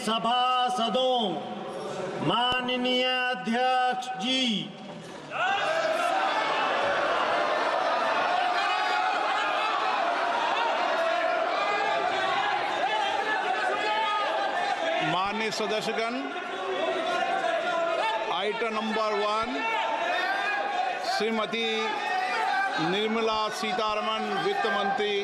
सभासदों, माननीय अध्यक्ष जी, माननीय सदस्यगण, आइटम नंबर 1 श्रीमती निर्मला सीतारमण वित्त मंत्री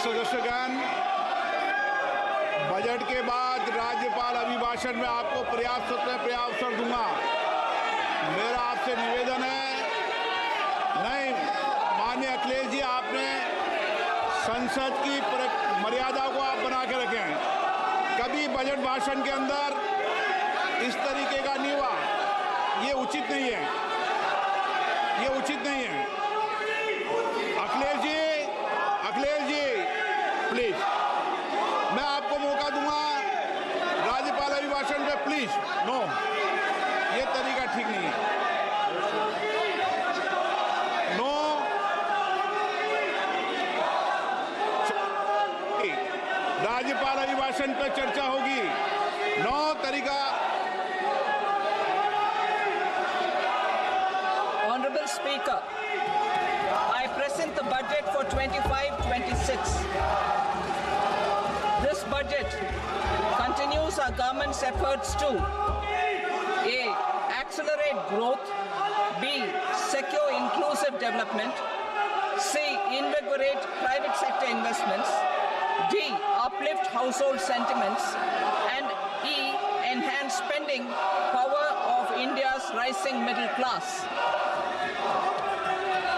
सदस्यगण, बजट के बाद राज्यपाल अभिभाषण में आपको पर्याप्त अवसर दूंगा। मेरा आपसे निवेदन है, नहीं माननीय अखिलेश जी, आपने संसद की मर्यादा को आप बना के रखें। कभी बजट भाषण के अंदर इस तरीके का नहीं हुआ, ये उचित नहीं है, ये उचित नहीं है। अखिलेश जी प्लीज, मैं आपको मौका दूंगा राज्यपाल अभिभाषण पे, प्लीज। नो, ये तरीका ठीक नहीं है। नो, राज्यपाल अभिभाषण पे चर्चा होगी। नो तरीका। Honorable Speaker, I present the budget for 25-26. This budget continues our government's efforts to A. Accelerate growth, B. Secure inclusive development, C. Invigorate private sector investments, D. Uplift household sentiments, and E. Enhance spending power of India's rising middle class.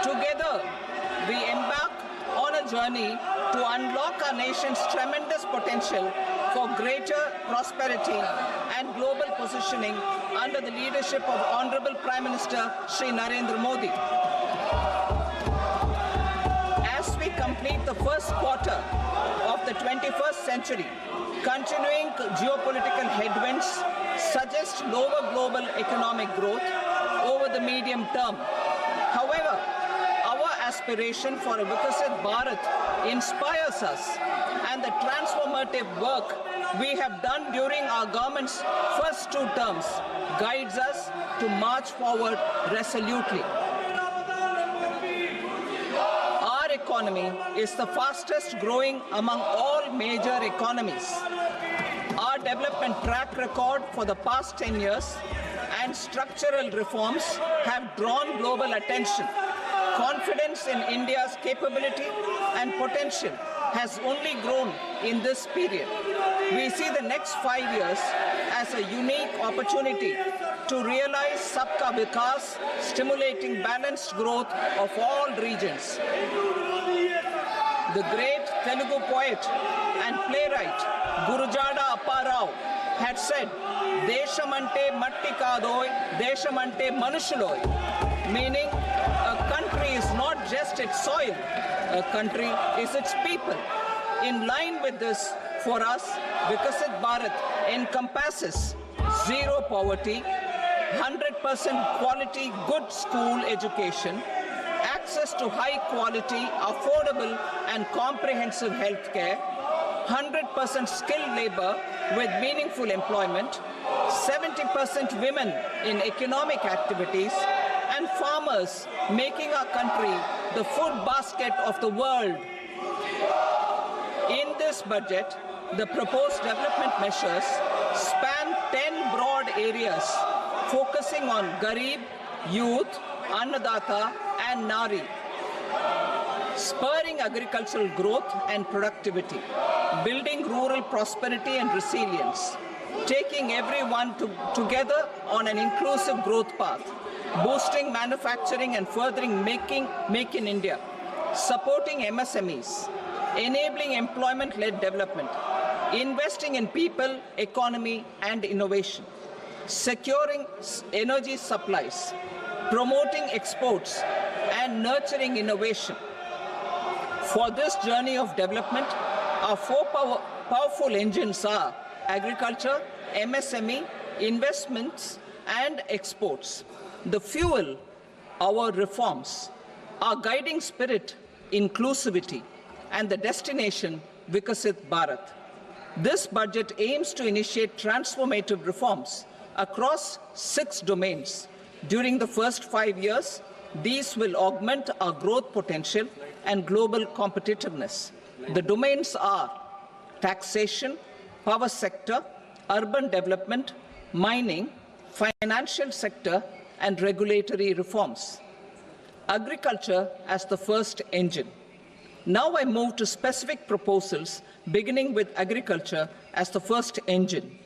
Together, we embark on a journey to unlock our nation's tremendous potential for greater prosperity and global positioning under the leadership of Honorable Prime Minister Shri Narendra Modi. As we complete the first quarter of the 21st century, continuing geopolitical headwinds suggest lower global economic growth over the medium term. However, our aspiration for a Vikasit Bharat inspires us, and the transformative work we have done during our government's first 2 terms guides us to march forward resolutely. Our economy is the fastest growing among all major economies. Our development track record for the past 10 years and structural reforms have drawn global attention. Confidence in India's capability and potential has only grown in this period. We see the next 5 years as a unique opportunity to realize Sabka Vikas, stimulating balanced growth of all regions. The great Telugu poet and playwright Gurujada Appa Rao had said, "Deshamante matti kadoy, deshamante manushuloy," meaning a country is not just its soil, a country is its people. In line with this, for us, Vikasit Bharat encompasses zero poverty, 100% quality good school education, access to high quality, affordable and comprehensive health care, 100% skilled labor with meaningful employment, 70% women in economic activities, and farmers making our country the food basket of the world. In this budget, the proposed development measures span 10 broad areas focusing on Garib, youth, Annadata and Nari, spurring agricultural growth and productivity, building rural prosperity and resilience, taking everyone together on an inclusive growth path, boosting manufacturing and furthering Make in India, supporting MSMEs, enabling employment-led development, investing in people, economy, and innovation, securing energy supplies, promoting exports, and nurturing innovation. For this journey of development, our four powerful engines are agriculture, MSME, investments, and exports. The fuel, our reforms, our guiding spirit, inclusivity, and the destination, Vikasit Bharat. This budget aims to initiate transformative reforms across 6 domains. During the first 5 years, these will augment our growth potential and global competitiveness. The domains are taxation, power sector, urban development, mining, financial sector, and regulatory reforms. Agriculture as the first engine. Now I move to specific proposals, beginning with agriculture as the first engine.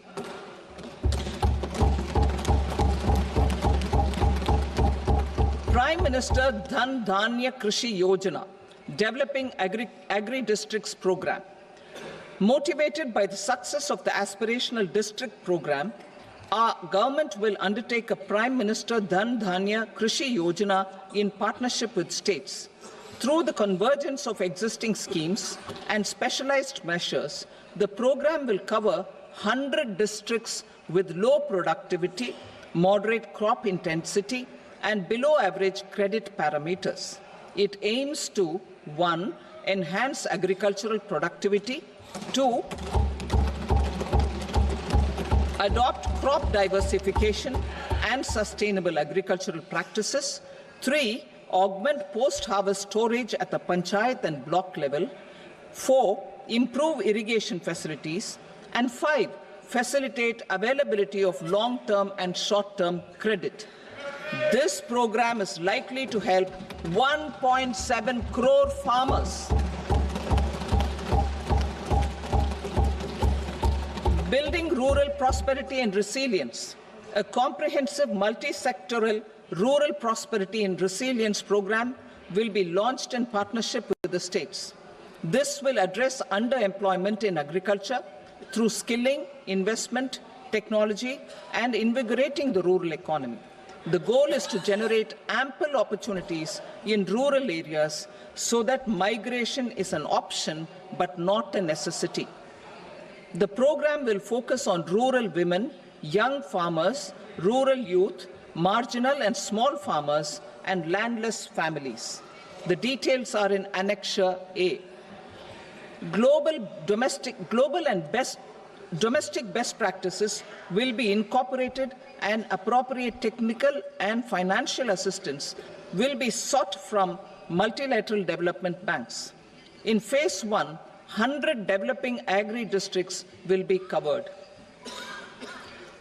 Prime Minister Dhan Dhanya Krishi Yojana, Developing Agri-Districts Program. Motivated by the success of the Aspirational District Program, our government will undertake a Prime Minister Dhan Dhanya Krishi Yojana in partnership with states. Through the convergence of existing schemes and specialized measures, the program will cover 100 districts with low productivity, moderate crop intensity, and below average credit parameters. It aims to 1. Enhance agricultural productivity, 2. Adopt crop diversification and sustainable agricultural practices, 3. Augment post-harvest storage at the panchayat and block level, 4. Improve irrigation facilities, and 5. Facilitate availability of long-term and short-term credit. This program is likely to help 1.7 crore farmers. Building rural prosperity and resilience. A comprehensive multi-sectoral rural prosperity and resilience program will be launched in partnership with the states. This will address underemployment in agriculture through skilling, investment, technology, and invigorating the rural economy. The goal is to generate ample opportunities in rural areas so that migration is an option but not a necessity. The program will focus on rural women, young farmers, rural youth, marginal and small farmers, and landless families. The details are in Annexure A. Domestic best practices will be incorporated, and appropriate technical and financial assistance will be sought from multilateral development banks. In Phase 1, 100 developing agri-districts will be covered.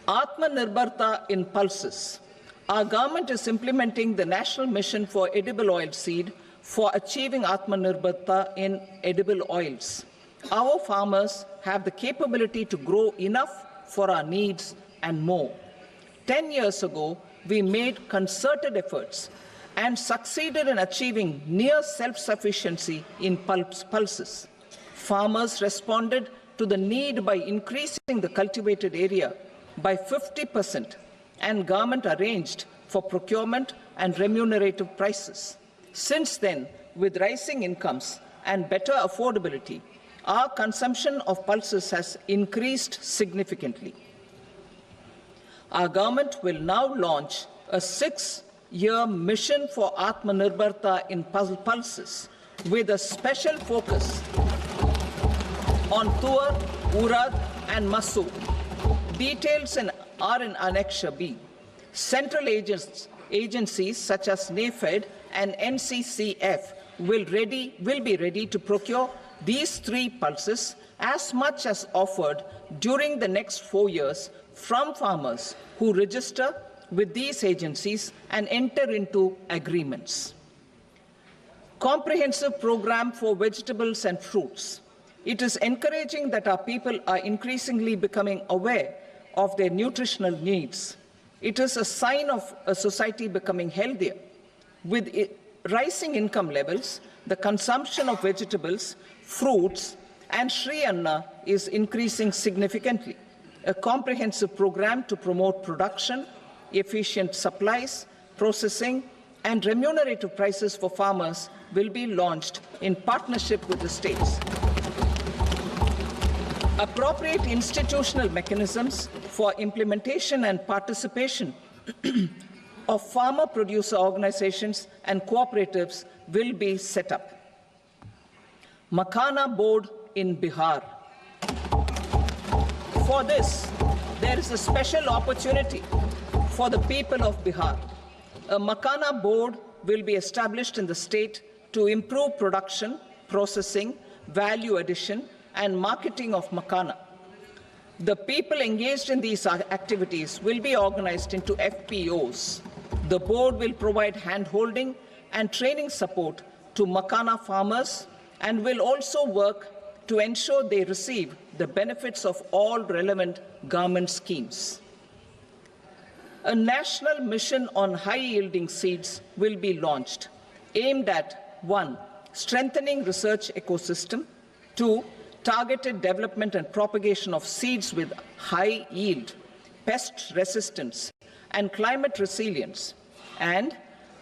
Atmanirbharta in pulses. Our government is implementing the National Mission for Edible Oilseed for achieving Atmanirbharta in edible oils. Our farmers have the capability to grow enough for our needs and more. 10 years ago, we made concerted efforts and succeeded in achieving near self-sufficiency in pulses. Farmers responded to the need by increasing the cultivated area by 50%, and government arranged for procurement and remunerative prices. Since then, with rising incomes and better affordability, our consumption of pulses has increased significantly. Our government will now launch a 6-year mission for Atmanirbharta in pulses with a special focus on Tuar, Urad, and Masoor. Details are in Annexure B. Central agencies such as NAFED and NCCF will be ready to procure these 3 pulses as much as offered during the next 4 years from farmers who register with these agencies and enter into agreements. Comprehensive program for vegetables and fruits. It is encouraging that our people are increasingly becoming aware of their nutritional needs. It is a sign of a society becoming healthier. With rising income levels, the consumption of vegetables, fruits, and Shri Anna is increasing significantly. A comprehensive program to promote production, efficient supplies, processing, and remunerative prices for farmers will be launched in partnership with the states. Appropriate institutional mechanisms for implementation and participation of farmer producer organizations and cooperatives will be set up. Makhana board in Bihar. For this, there is a special opportunity for the people of Bihar. A Makhana board will be established in the state to improve production, processing, value addition, and marketing of Makhana. The people engaged in these activities will be organized into FPOs. The board will provide hand-holding and training support to Makhana farmers and will also work to ensure they receive the benefits of all relevant government schemes. A national mission on high-yielding seeds will be launched, aimed at 1. Strengthening research ecosystem, 2. Targeted development and propagation of seeds with high yield, pest resistance, and climate resilience, and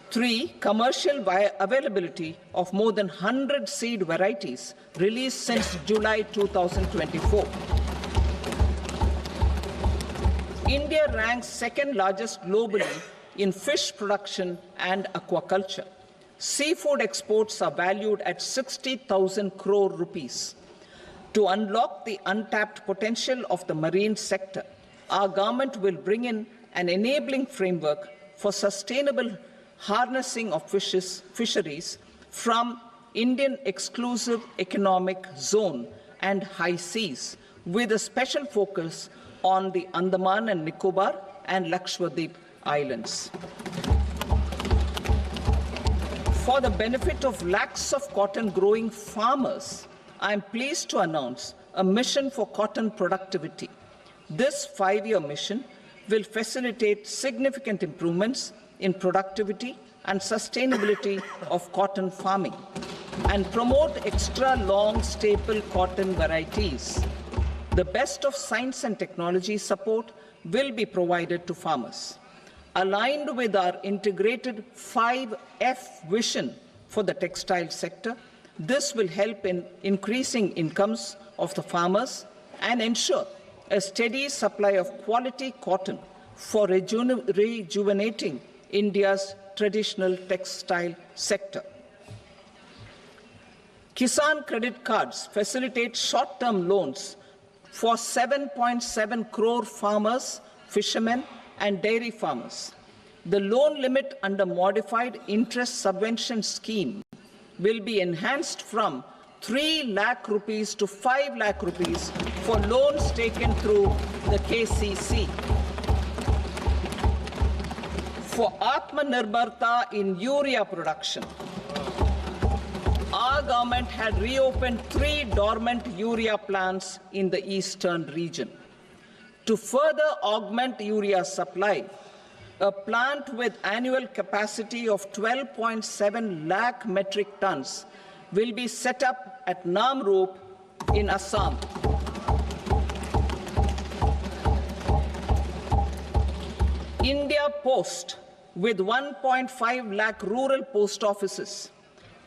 3. Commercial availability of more than 100 seed varieties released since July 2024. India ranks second largest globally in fish production and aquaculture. Seafood exports are valued at 60,000 crore rupees. To unlock the untapped potential of the marine sector, our government will bring in an enabling framework for sustainable harnessing of fisheries from Indian exclusive economic zone and high seas, with a special focus on the Andaman and Nicobar and Lakshadweep Islands. For the benefit of lakhs of cotton growing farmers, I am pleased to announce a mission for cotton productivity. This 5-year mission will facilitate significant improvements in productivity and sustainability of cotton farming and promote extra long staple cotton varieties. The best of science and technology support will be provided to farmers. Aligned with our integrated 5F vision for the textile sector, this will help in increasing incomes of the farmers and ensure a steady supply of quality cotton for rejuvenating India's traditional textile sector. Kisan credit cards facilitate short-term loans for 7.7 crore farmers, fishermen, and dairy farmers. The loan limit under modified interest subvention scheme will be enhanced from 3 lakh rupees to 5 lakh rupees for loans taken through the KCC. For Atmanirbharta in urea production, our government had reopened 3 dormant urea plants in the eastern region. To further augment urea supply, a plant with annual capacity of 12.7 lakh metric tons will be set up at Namrup in Assam. India Post, with 1.5 lakh rural post offices,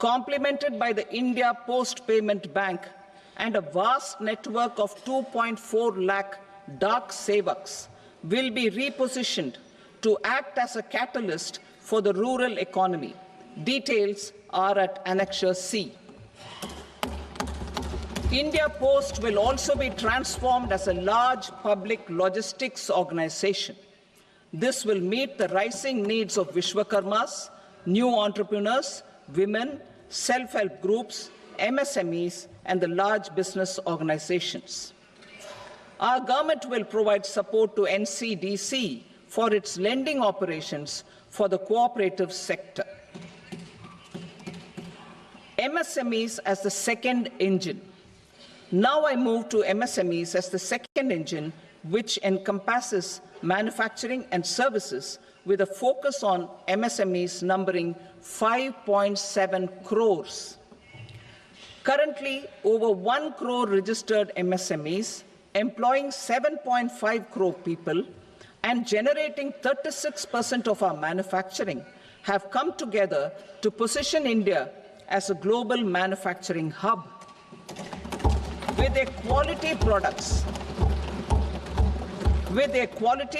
complemented by the India Post Payment Bank and a vast network of 2.4 lakh Dak Sevaks, will be repositioned to act as a catalyst for the rural economy. Details are at Annexure C. India Post will also be transformed as a large public logistics organization. This will meet the rising needs of Vishwakarmas, new entrepreneurs, women, self-help groups, MSMEs, and the large business organizations. Our government will provide support to NCDC for its lending operations for the cooperative sector. MSMEs as the second engine. Now I move to MSMEs as the second engine, which encompasses manufacturing and services with a focus on MSMEs numbering 5.7 crores. Currently, over 1 crore registered MSMEs, employing 7.5 crore people and generating 36% of our manufacturing, have come together to position India as a global manufacturing hub. With their quality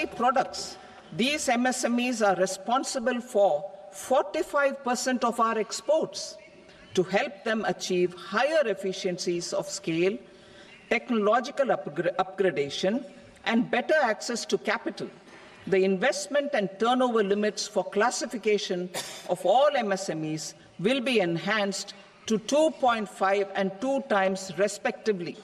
products, these MSMEs are responsible for 45% of our exports. To help them achieve higher efficiencies of scale, technological upgradation, and better access to capital, the investment and turnover limits for classification of all MSMEs will be enhanced to 2.5 and 2 times respectively.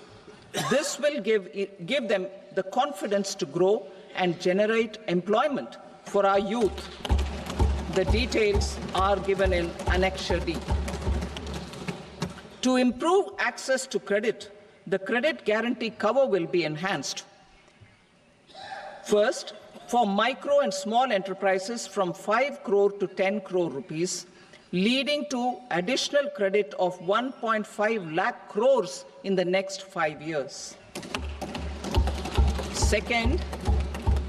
This will give them the confidence to grow and generate employment for our youth. The details are given in Annexure D. To improve access to credit, the credit guarantee cover will be enhanced. First, for micro and small enterprises from 5 crore to 10 crore rupees, leading to additional credit of 1.5 lakh crores in the next 5 years. Second,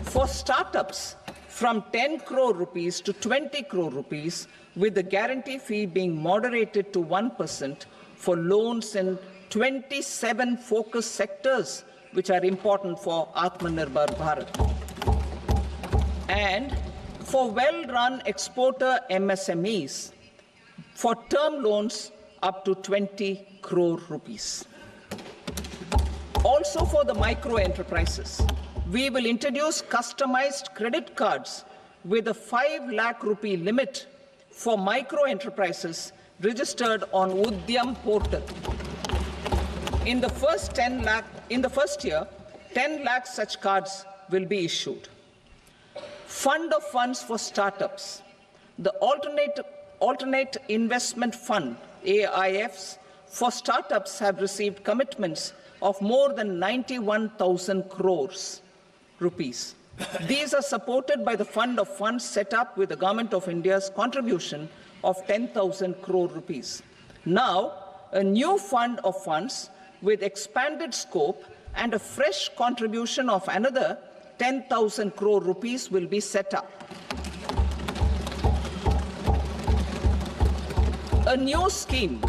for startups from 10 crore rupees to 20 crore rupees, with the guarantee fee being moderated to 1% for loans in 27 focus sectors which are important for Atmanirbhar Bharat. And for well-run exporter MSMEs, for term loans up to 20 crore rupees. Also for the micro enterprises, we will introduce customized credit cards with a 5 lakh rupee limit for micro enterprises registered on Udyam portal. In the first year, 10 lakh such cards will be issued. Fund of funds for startups. The alternate investment fund, AIFs, for startups have received commitments of more than 91,000 crores rupees. These are supported by the fund of funds set up with the Government of India's contribution of 10,000 crore rupees. Now, a new fund of funds with expanded scope and a fresh contribution of another 10,000 crore rupees will be set up. A new scheme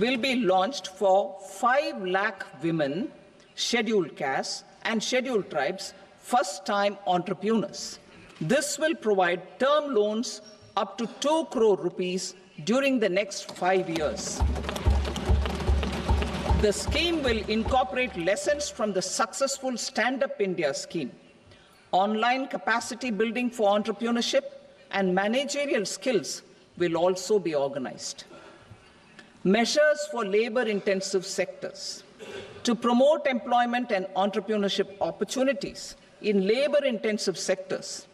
will be launched for 5 lakh women, scheduled castes and scheduled tribes, first-time entrepreneurs. This will provide term loans up to 2 crore rupees during the next 5 years. The scheme will incorporate lessons from the successful Stand Up India scheme. Online capacity building for entrepreneurship and managerial skills will also be organized. Measures for labor-intensive sectors. To promote employment and entrepreneurship opportunities in labor-intensive sectors,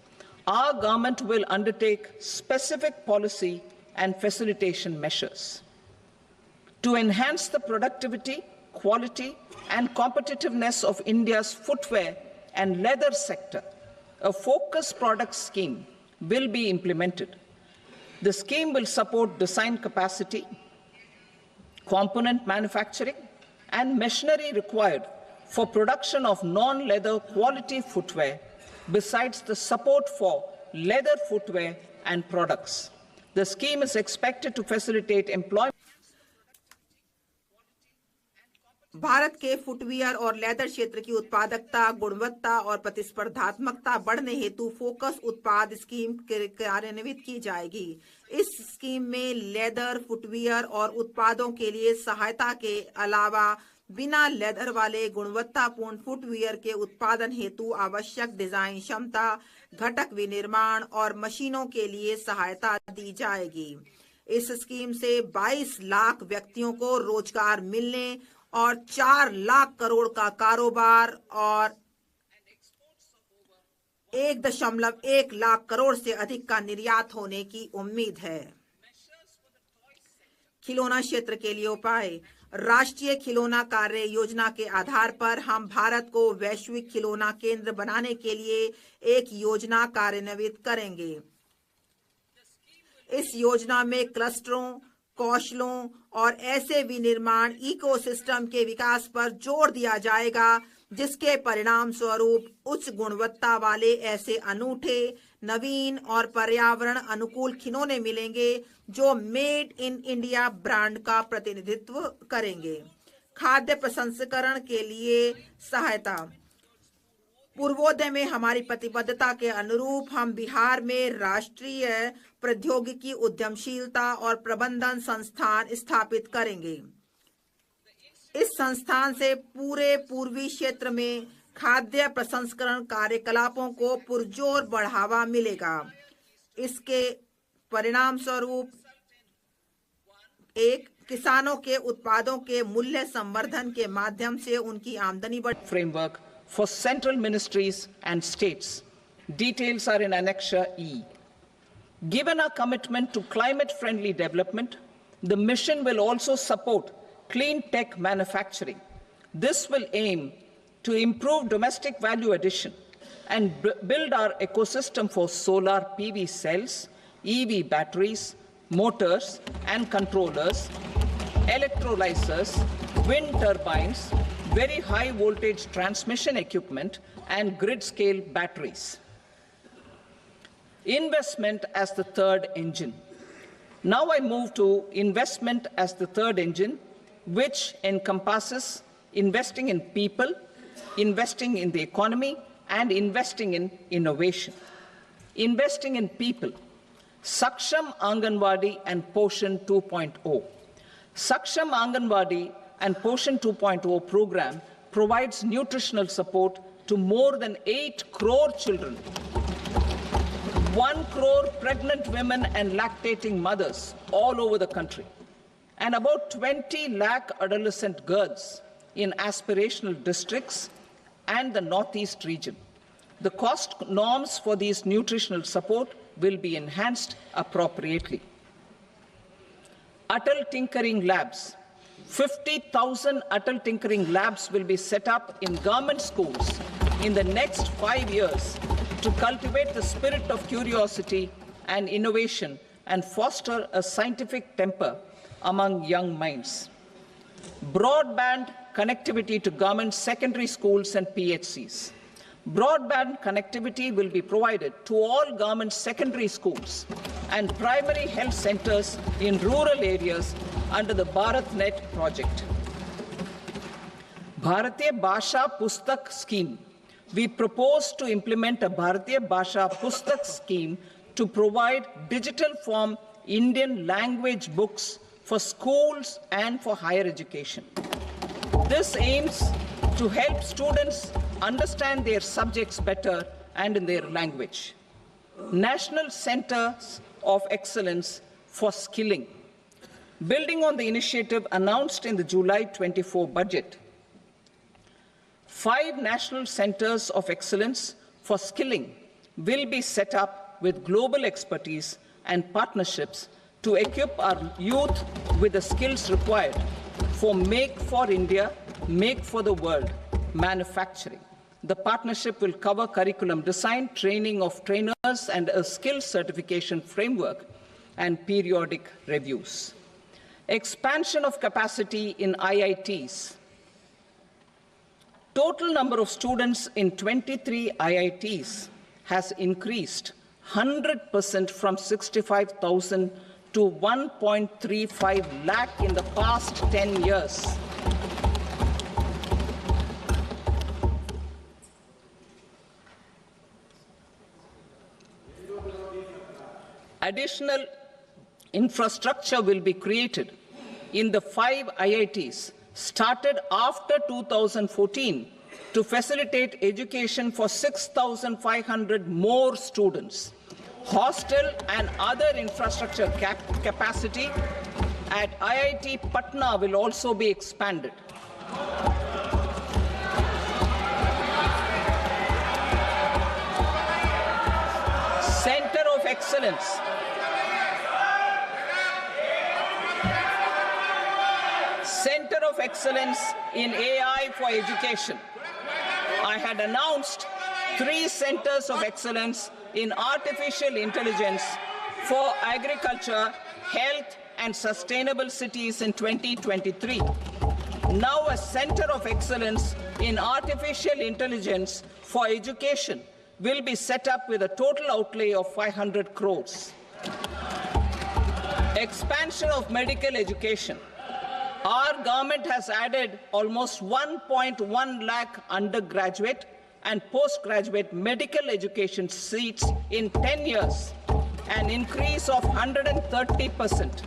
our government will undertake specific policy and facilitation measures. To enhance the productivity, quality, and competitiveness of India's footwear and leather sector, a focused product scheme will be implemented. The scheme will support design capacity, component manufacturing, and machinery required for production of non-leather quality footwear, besides the support for leather footwear and products. The scheme is expected to facilitate employment. Bharat के footwear और leather क्षेत्र की उत्पादकता, गुणवत्ता और प्रतिस्पर्धात्मकता बढ़ने हेतु फोकस उत्पाद स्कीम कार्यान्वित की जाएगी। इस स्कीम में लेदर, फुटवियर और उत्पादों के लिए सहायता के अलावा बिना लेदर वाले गुणवत्तापूर्ण फुटवियर के उत्पादन हेतु आवश्यक डिजाइन क्षमता, घटक विनिर्माण और मशीनों के लिए सहायता दी जाएगी। इस स्कीम से 22 लाख व्यक्तियों को रोजगार मिलने और 4 लाख करोड़ का कारोबार और 1.1 लाख करोड़ से अधिक का निर्यात होने की उम्मीद है। खिलौना क्षेत्र के लिए उपाय। राष्ट्रीय खिलौना कार्य योजना के आधार पर हम भारत को वैश्विक खिलौना केंद्र बनाने के लिए एक योजना कार्यान्वित करेंगे। इस योजना में क्लस्टरों, कौशलों और ऐसे विनिर्माण इकोसिस्टम के विकास पर जोर दिया जाएगा जिसके परिणाम स्वरूप उच्च गुणवत्ता वाले ऐसे अनूठे, नवीन और पर्यावरण अनुकूल खिलौने मिलेंगे जो मेड इन इंडिया ब्रांड का प्रतिनिधित्व करेंगे। खाद्य प्रसंस्करण के लिए सहायता। पूर्वोदय में हमारी प्रतिबद्धता के अनुरूप हम बिहार में राष्ट्रीय प्रौद्योगिकी उद्यमशीलता और प्रबंधन संस्थान स्थापित करेंगे। इस संस्थान से पूरे पूर्वी क्षेत्र में खाद्य प्रसंस्करण कार्यकलापों को पुरजोर बढ़ावा मिलेगा। इसके परिणाम स्वरूप एक, किसानों के उत्पादों के मूल्य संवर्धन के माध्यम से उनकी आमदनी बढ़। Framework for central ministries and states. Details are in Annexure E. Given our commitment to climate-friendly development, the mission will also support clean tech manufacturing. This will aim to improve domestic value addition and build our ecosystem for solar PV cells, EV batteries, motors and controllers, electrolyzers, wind turbines, very high voltage transmission equipment and grid-scale batteries. Investment as the third engine. Now I move to investment as the third engine, which encompasses investing in people, investing in the economy, and investing in innovation. Investing in people. Saksham Anganwadi and Poshan 2.0. Saksham Anganwadi and Poshan 2.0 program provides nutritional support to more than 8 crore children, 1 crore pregnant women and lactating mothers all over the country, and about 20 lakh adolescent girls in aspirational districts and the Northeast region. The cost norms for these nutritional support will be enhanced appropriately. Atal Tinkering Labs. 50,000 Atal Tinkering Labs will be set up in government schools in the next 5 years to cultivate the spirit of curiosity and innovation and foster a scientific temper among young minds. Broadband connectivity to government secondary schools and PHCs. Broadband connectivity will be provided to all government secondary schools and primary health centers in rural areas under the BharatNet project. Bharatiya Bhasha Pustak Scheme. We propose to implement a Bharatiya Bhasha Pustak scheme to provide digital form Indian language books for schools and for higher education. This aims to help students understand their subjects better and in their language. National Centers of Excellence for Skilling. Building on the initiative announced in the July 24 budget, 5 national centers of excellence for skilling will be set up with global expertise and partnerships to equip our youth with the skills required for Make for India, Make for the World manufacturing. The partnership will cover curriculum design, training of trainers, and a skills certification framework and periodic reviews. Expansion of capacity in IITs. Total number of students in 23 IITs has increased 100% from 65,000 to 1.35 lakh in the past 10 years. Additional infrastructure will be created in the 5 IITs started after 2014 to facilitate education for 6,500 more students. Hostel and other infrastructure capacity at IIT Patna will also be expanded. Center of Excellence. Center of Excellence in AI for Education. I had announced 3 centers of excellence in artificial intelligence for agriculture, health and Sustainable Cities in 2023. Now a Center of Excellence in Artificial Intelligence for Education will be set up with a total outlay of 500 crores. Expansion of medical education. Our government has added almost 1.1 lakh undergraduate and postgraduate medical education seats in 10 years, an increase of 130%.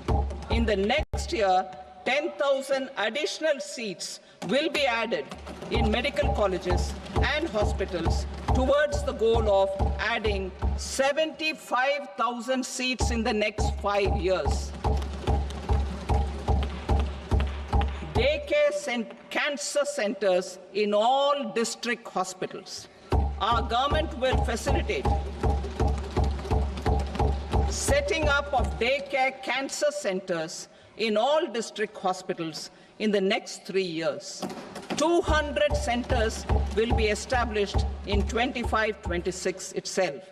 In the next year, 10,000 additional seats will be added in medical colleges and hospitals towards the goal of adding 75,000 seats in the next 5 years. Daycare cancer centers in all district hospitals. Our government will facilitate setting up of daycare cancer centers in all district hospitals in the next 3 years. 200 centers will be established in 25-26 itself.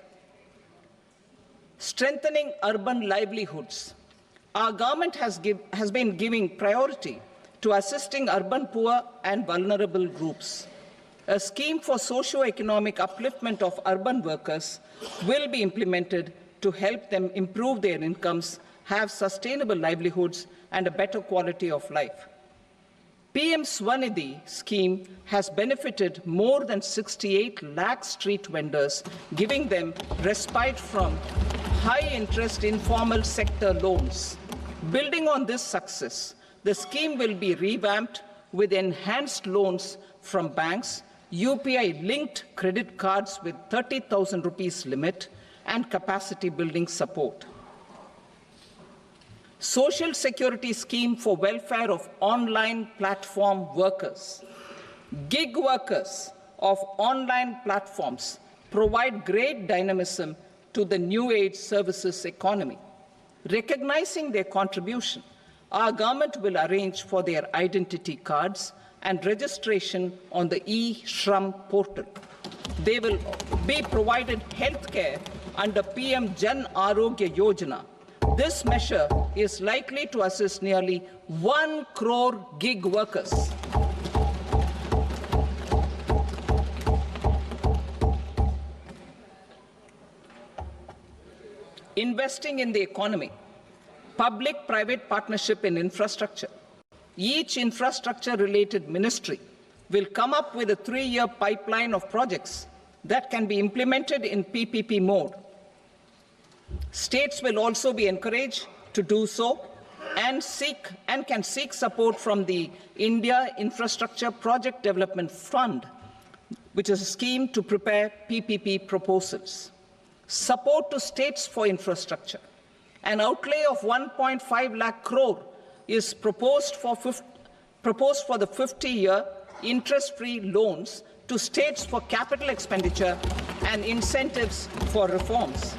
Strengthening urban livelihoods. Our government has been giving priority to assisting urban poor and vulnerable groups. A scheme for socio-economic upliftment of urban workers will be implemented to help them improve their incomes, have sustainable livelihoods, and a better quality of life. PM Swanidhi scheme has benefited more than 68 lakh street vendors, giving them respite from high-interest informal sector loans. Building on this success, the scheme will be revamped with enhanced loans from banks, UPI-linked credit cards with 30,000 rupees limit, and capacity building support. Social Security Scheme for welfare of online platform workers. Gig workers of online platforms provide great dynamism to the new age services economy. Recognizing their contribution, our government will arrange for their identity cards and registration on the e-Shram portal. They will be provided healthcare under PM Jan Arogya Yojana. This measure is likely to assist nearly 1 crore gig workers. Investing in the economy. Public-private partnership in infrastructure. Each infrastructure-related ministry will come up with a 3-year pipeline of projects that can be implemented in PPP mode. States will also be encouraged to do so and can seek support from the India Infrastructure Project Development Fund, which is a scheme to prepare PPP proposals. Support to states for infrastructure. An outlay of 1.5 lakh crore is proposed for the 50-year interest-free loans to states for capital expenditure and incentives for reforms.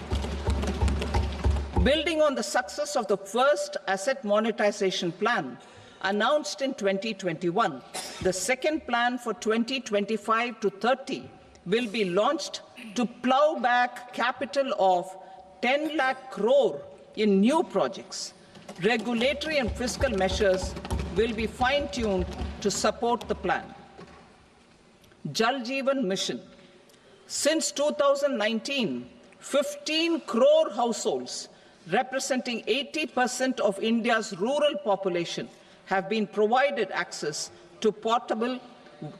Building on the success of the first asset monetization plan announced in 2021, the second plan for 2025 to 30 will be launched to plow back capital of 10 lakh crore in new projects. Regulatory and fiscal measures will be fine-tuned to support the plan. Jal Jeevan Mission. Since 2019, 15 crore households representing 80% of India's rural population have been provided access to portable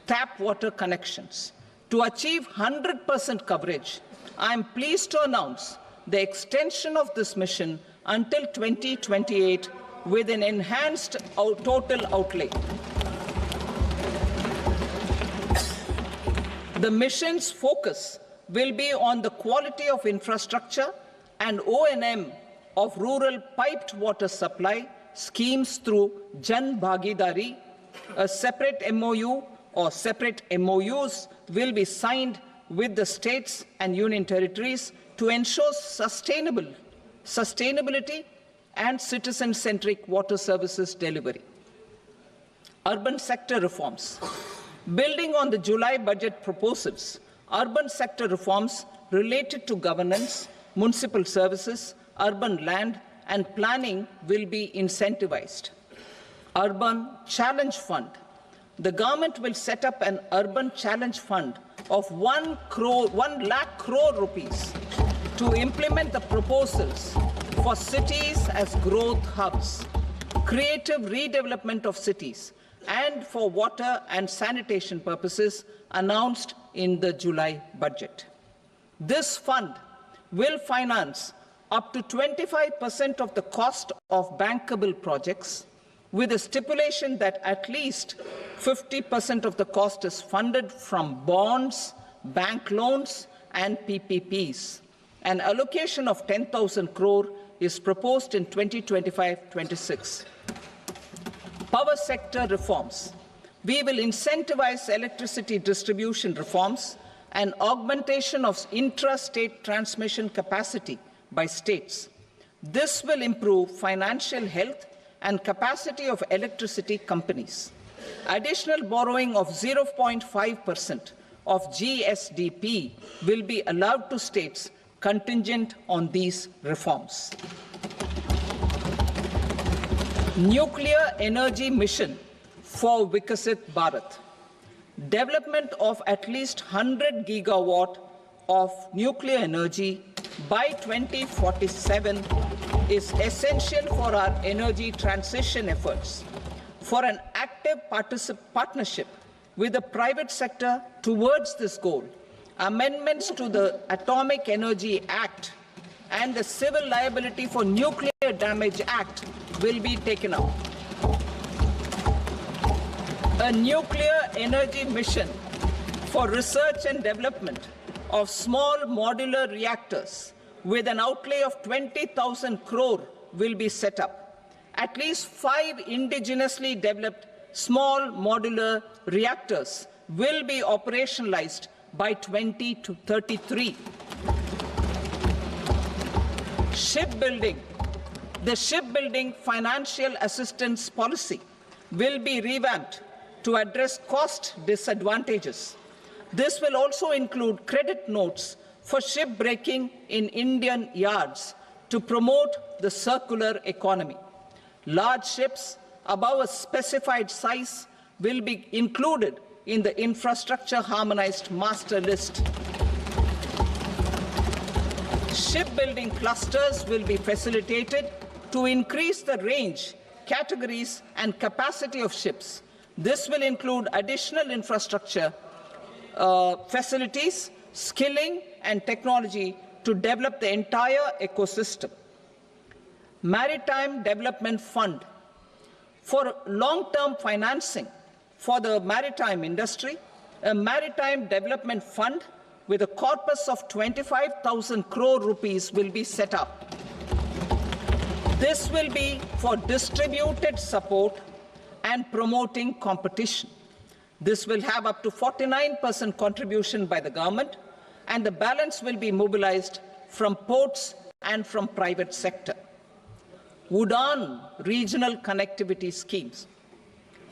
tap water connections. To achieve 100% coverage, I am pleased to announce the extension of this mission until 2028 with an enhanced total outlay. The mission's focus will be on the quality of infrastructure and O&M of rural piped water supply schemes through Jan Bhagidari. A separate MOU or separate MOUs will be signed with the states and union territories to ensure sustainability and citizen-centric water services delivery. Urban sector reforms. Building on the July budget proposals, urban sector reforms related to governance, municipal services, urban land and planning will be incentivized. Urban Challenge Fund. The government will set up an Urban Challenge Fund of 1 lakh crore rupees to implement the proposals for cities as growth hubs, creative redevelopment of cities, and for water and sanitation purposes announced in the July budget. This fund will finance up to 25% of the cost of bankable projects, with a stipulation that at least 50% of the cost is funded from bonds, bank loans, and PPPs. An allocation of 10,000 crore is proposed in 2025-26. Power sector reforms. We will incentivize electricity distribution reforms and augmentation of intra-state transmission capacity by states. This will improve financial health and capacity of electricity companies. Additional borrowing of 0.5% of GSDP will be allowed to states contingent on these reforms. Nuclear energy mission for Vikasit Bharat. Development of at least 100 gigawatt of nuclear energy by 2047 is essential for our energy transition efforts. For an active partnership with the private sector towards this goal, amendments to the Atomic Energy Act and the Civil Liability for Nuclear Damage Act will be taken up. A nuclear energy mission for research and development of small modular reactors with an outlay of 20,000 crore will be set up. At least 5 indigenously developed small modular reactors will be operationalized by 2033. Shipbuilding. The shipbuilding financial assistance policy will be revamped to address cost disadvantages. This will also include credit notes for shipbreaking in Indian yards to promote the circular economy. Large ships above a specified size will be included in the infrastructure harmonized master list. Shipbuilding clusters will be facilitated to increase the range, categories, and capacity of ships. This will include additional infrastructure, facilities, skilling, and technology to develop the entire ecosystem. Maritime Development Fund. For long-term financing for the maritime industry, a Maritime Development Fund with a corpus of 25,000 crore rupees will be set up. This will be for distributed support and promoting competition. This will have up to 49% contribution by the government, and the balance will be mobilized from ports and from private sector. UDAN regional connectivity schemes.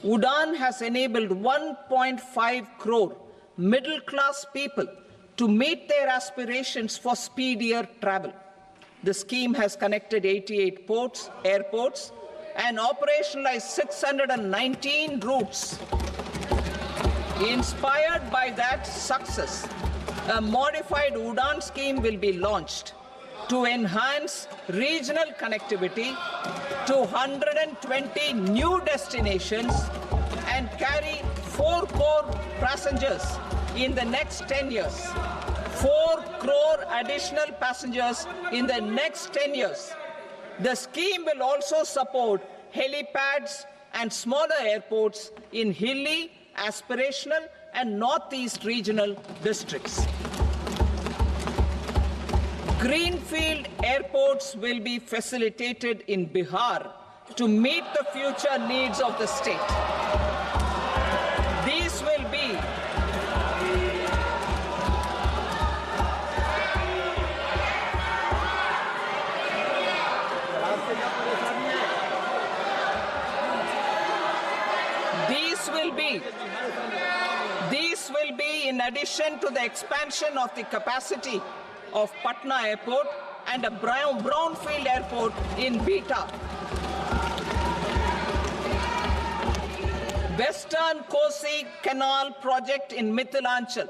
UDAN has enabled 1.5 crore middle-class people to meet their aspirations for speedier travel. The scheme has connected 88 airports, and operationalized 619 routes. Inspired by that success, a modified UDAN scheme will be launched to enhance regional connectivity to 120 new destinations and carry 4 crore passengers in the next 10 years. 4 crore additional passengers in the next 10 years. The scheme will also support helipads and smaller airports in hilly, aspirational, and northeast regional districts. Greenfield airports will be facilitated in Bihar to meet the future needs of the state. These will be in addition to the expansion of the capacity of Patna Airport and a brownfield airport in Beta. Western Kosi Canal project in Mithilanchal.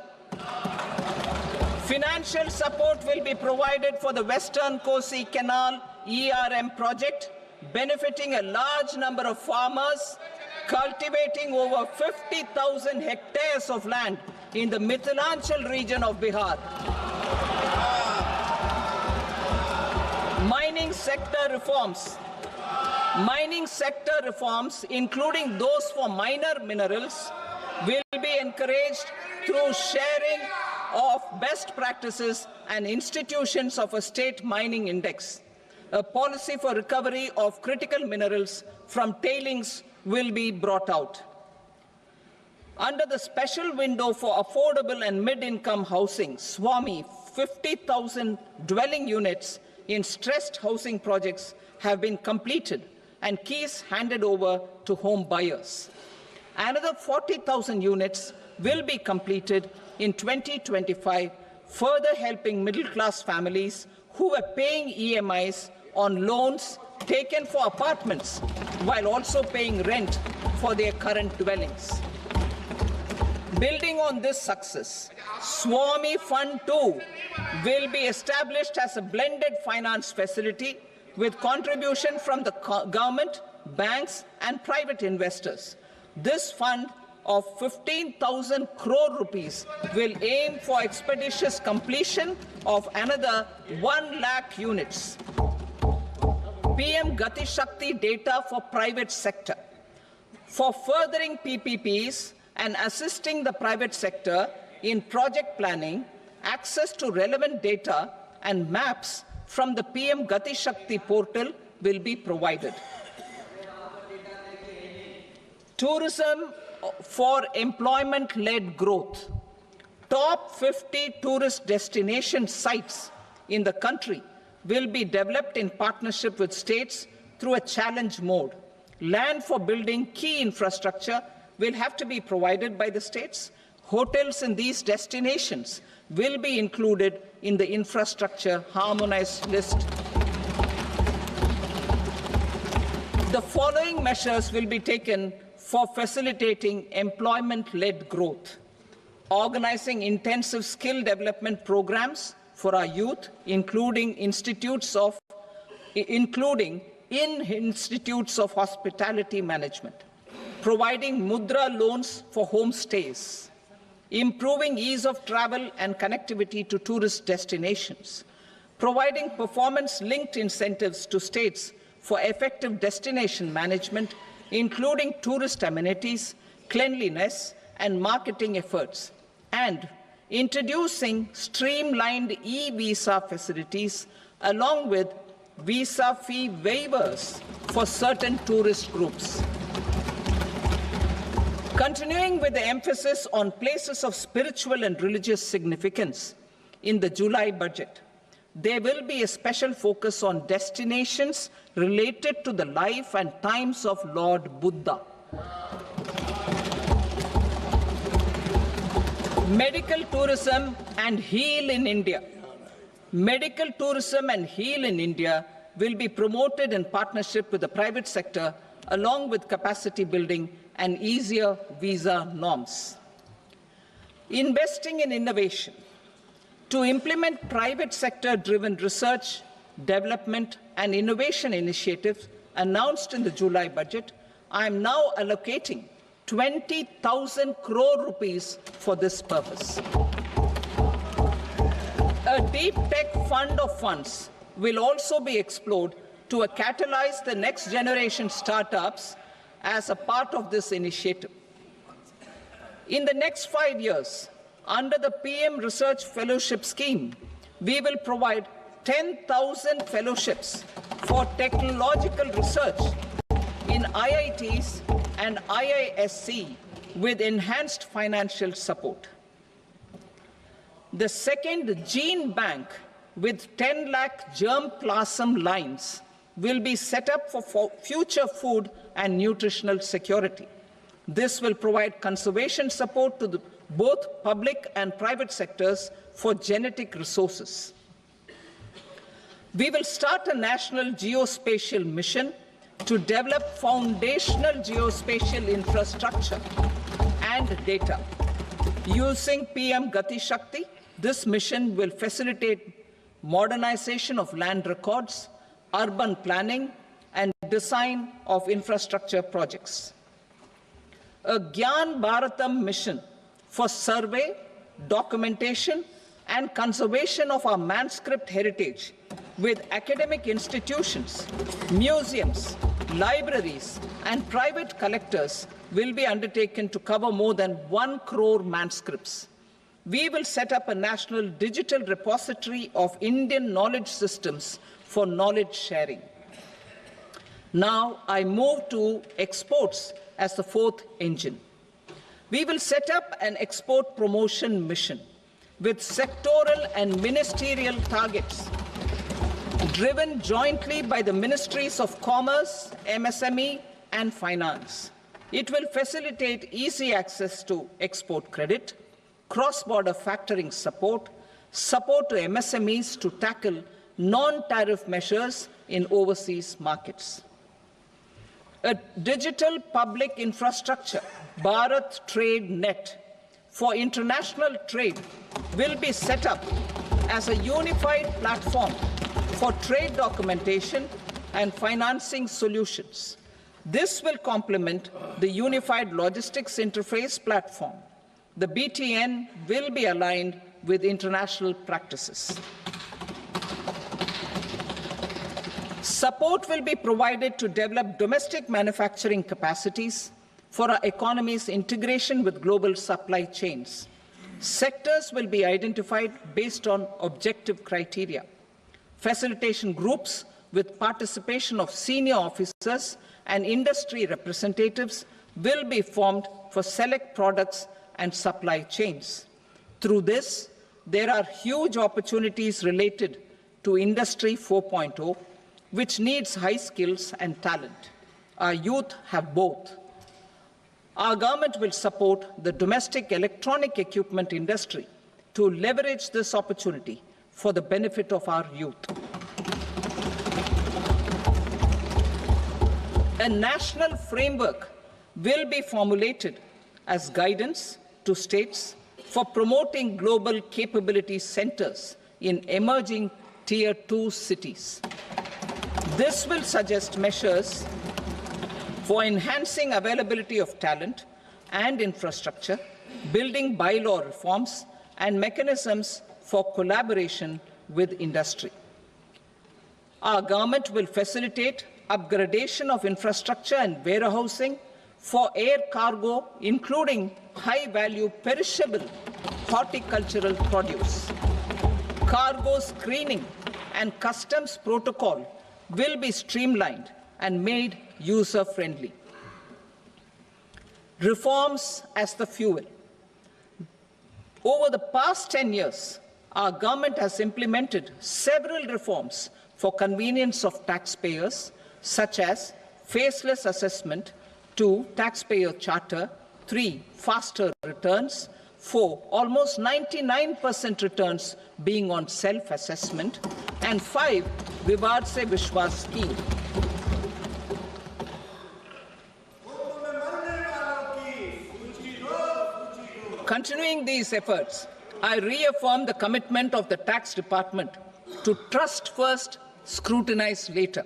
Financial support will be provided for the Western Kosi Canal ERM project, benefiting a large number of farmers, cultivating over 50,000 hectares of land in the Mithilanchal region of Bihar. Mining sector reforms. Mining sector reforms, including those for minor minerals, will be encouraged through sharing of best practices and institutions of a state mining index. A policy for recovery of critical minerals from tailings will be brought out. Under the special window for affordable and mid-income housing, SWAMI, 50,000 dwelling units in stressed housing projects have been completed and keys handed over to home buyers. Another 40,000 units will be completed in 2025, further helping middle-class families who are paying EMIs on loans taken for apartments while also paying rent for their current dwellings. Building on this success, SWAMI Fund 2 will be established as a blended finance facility with contribution from the government, banks and private investors. This fund of 15,000 crore rupees will aim for expeditious completion of another 1 lakh units. PM Gati Shakti data for private sector. For furthering PPPs and assisting the private sector in project planning, access to relevant data and maps from the PM Gati Shakti portal will be provided. Tourism for employment-led growth. Top 50 tourist destination sites in the country will be developed in partnership with states through a challenge mode. Land for building key infrastructure will have to be provided by the states. Hotels in these destinations will be included in the infrastructure harmonized list. The following measures will be taken for facilitating employment-led growth. Organizing intensive skill development programs for our youth, including in institutes of hospitality management. Providing mudra loans for homestays. Improving ease of travel and connectivity to tourist destinations, providing performance-linked incentives to states for effective destination management, including tourist amenities, cleanliness, and marketing efforts, and introducing streamlined e-visa facilities along with visa fee waivers for certain tourist groups. Continuing with the emphasis on places of spiritual and religious significance, in the July budget, there will be a special focus on destinations related to the life and times of Lord Buddha. Medical tourism and heal in India. Medical tourism and heal in India will be promoted in partnership with the private sector, along with capacity building and easier visa norms. Investing in innovation. To implement private sector-driven research, development and innovation initiatives announced in the July budget, I am now allocating 20,000 crore rupees for this purpose. A deep tech fund of funds will also be explored to catalyze the next generation startups as a part of this initiative. In the next 5 years, under the PM Research Fellowship Scheme, we will provide 10,000 fellowships for technological research in IITs and IISc with enhanced financial support. The second gene bank with 10 lakh germplasm lines will be set up for future food and nutritional security. This will provide conservation support to both public and private sectors for genetic resources. We will start a national geospatial mission to develop foundational geospatial infrastructure and data. Using PM Gati Shakti, this mission will facilitate modernization of land records, urban planning, and design of infrastructure projects. A Gyan Bharatam mission for survey, documentation, and conservation of our manuscript heritage with academic institutions, museums, libraries, and private collectors will be undertaken to cover more than 1 crore manuscripts. We will set up a national digital repository of Indian knowledge systems for knowledge sharing. Now I move to exports as the fourth engine. We will set up an export promotion mission with sectoral and ministerial targets driven jointly by the Ministries of Commerce, MSME, and Finance. It will facilitate easy access to export credit, cross-border factoring support, support to MSMEs to tackle non-tariff measures in overseas markets. A digital public infrastructure, Bharat Trade Net, for international trade will be set up as a unified platform for trade documentation and financing solutions. This will complement the Unified Logistics Interface platform. The BTN will be aligned with international practices. Support will be provided to develop domestic manufacturing capacities for our economy's integration with global supply chains. Sectors will be identified based on objective criteria. Facilitation groups with participation of senior officers and industry representatives will be formed for select products and supply chains. Through this, there are huge opportunities related to Industry 4.0, which needs high skills and talent. Our youth have both. Our government will support the domestic electronic equipment industry to leverage this opportunity for the benefit of our youth. A national framework will be formulated as guidance to states for promoting global capability centers in emerging Tier 2 cities. This will suggest measures for enhancing availability of talent and infrastructure, building bylaw reforms, and mechanisms for collaboration with industry. Our government will facilitate upgradation of infrastructure and warehousing for air cargo, including high-value perishable horticultural produce. Cargo screening and customs protocol will be streamlined and made user-friendly. Reforms as the fuel. Over the past 10 years, our government has implemented several reforms for convenience of taxpayers, such as faceless assessment, 2, taxpayer charter, 3, faster returns, 4, almost 99% returns being on self-assessment, and 5, Vivad Se Vishwas scheme. Continuing these efforts, I reaffirm the commitment of the Tax Department to trust first, scrutinize later.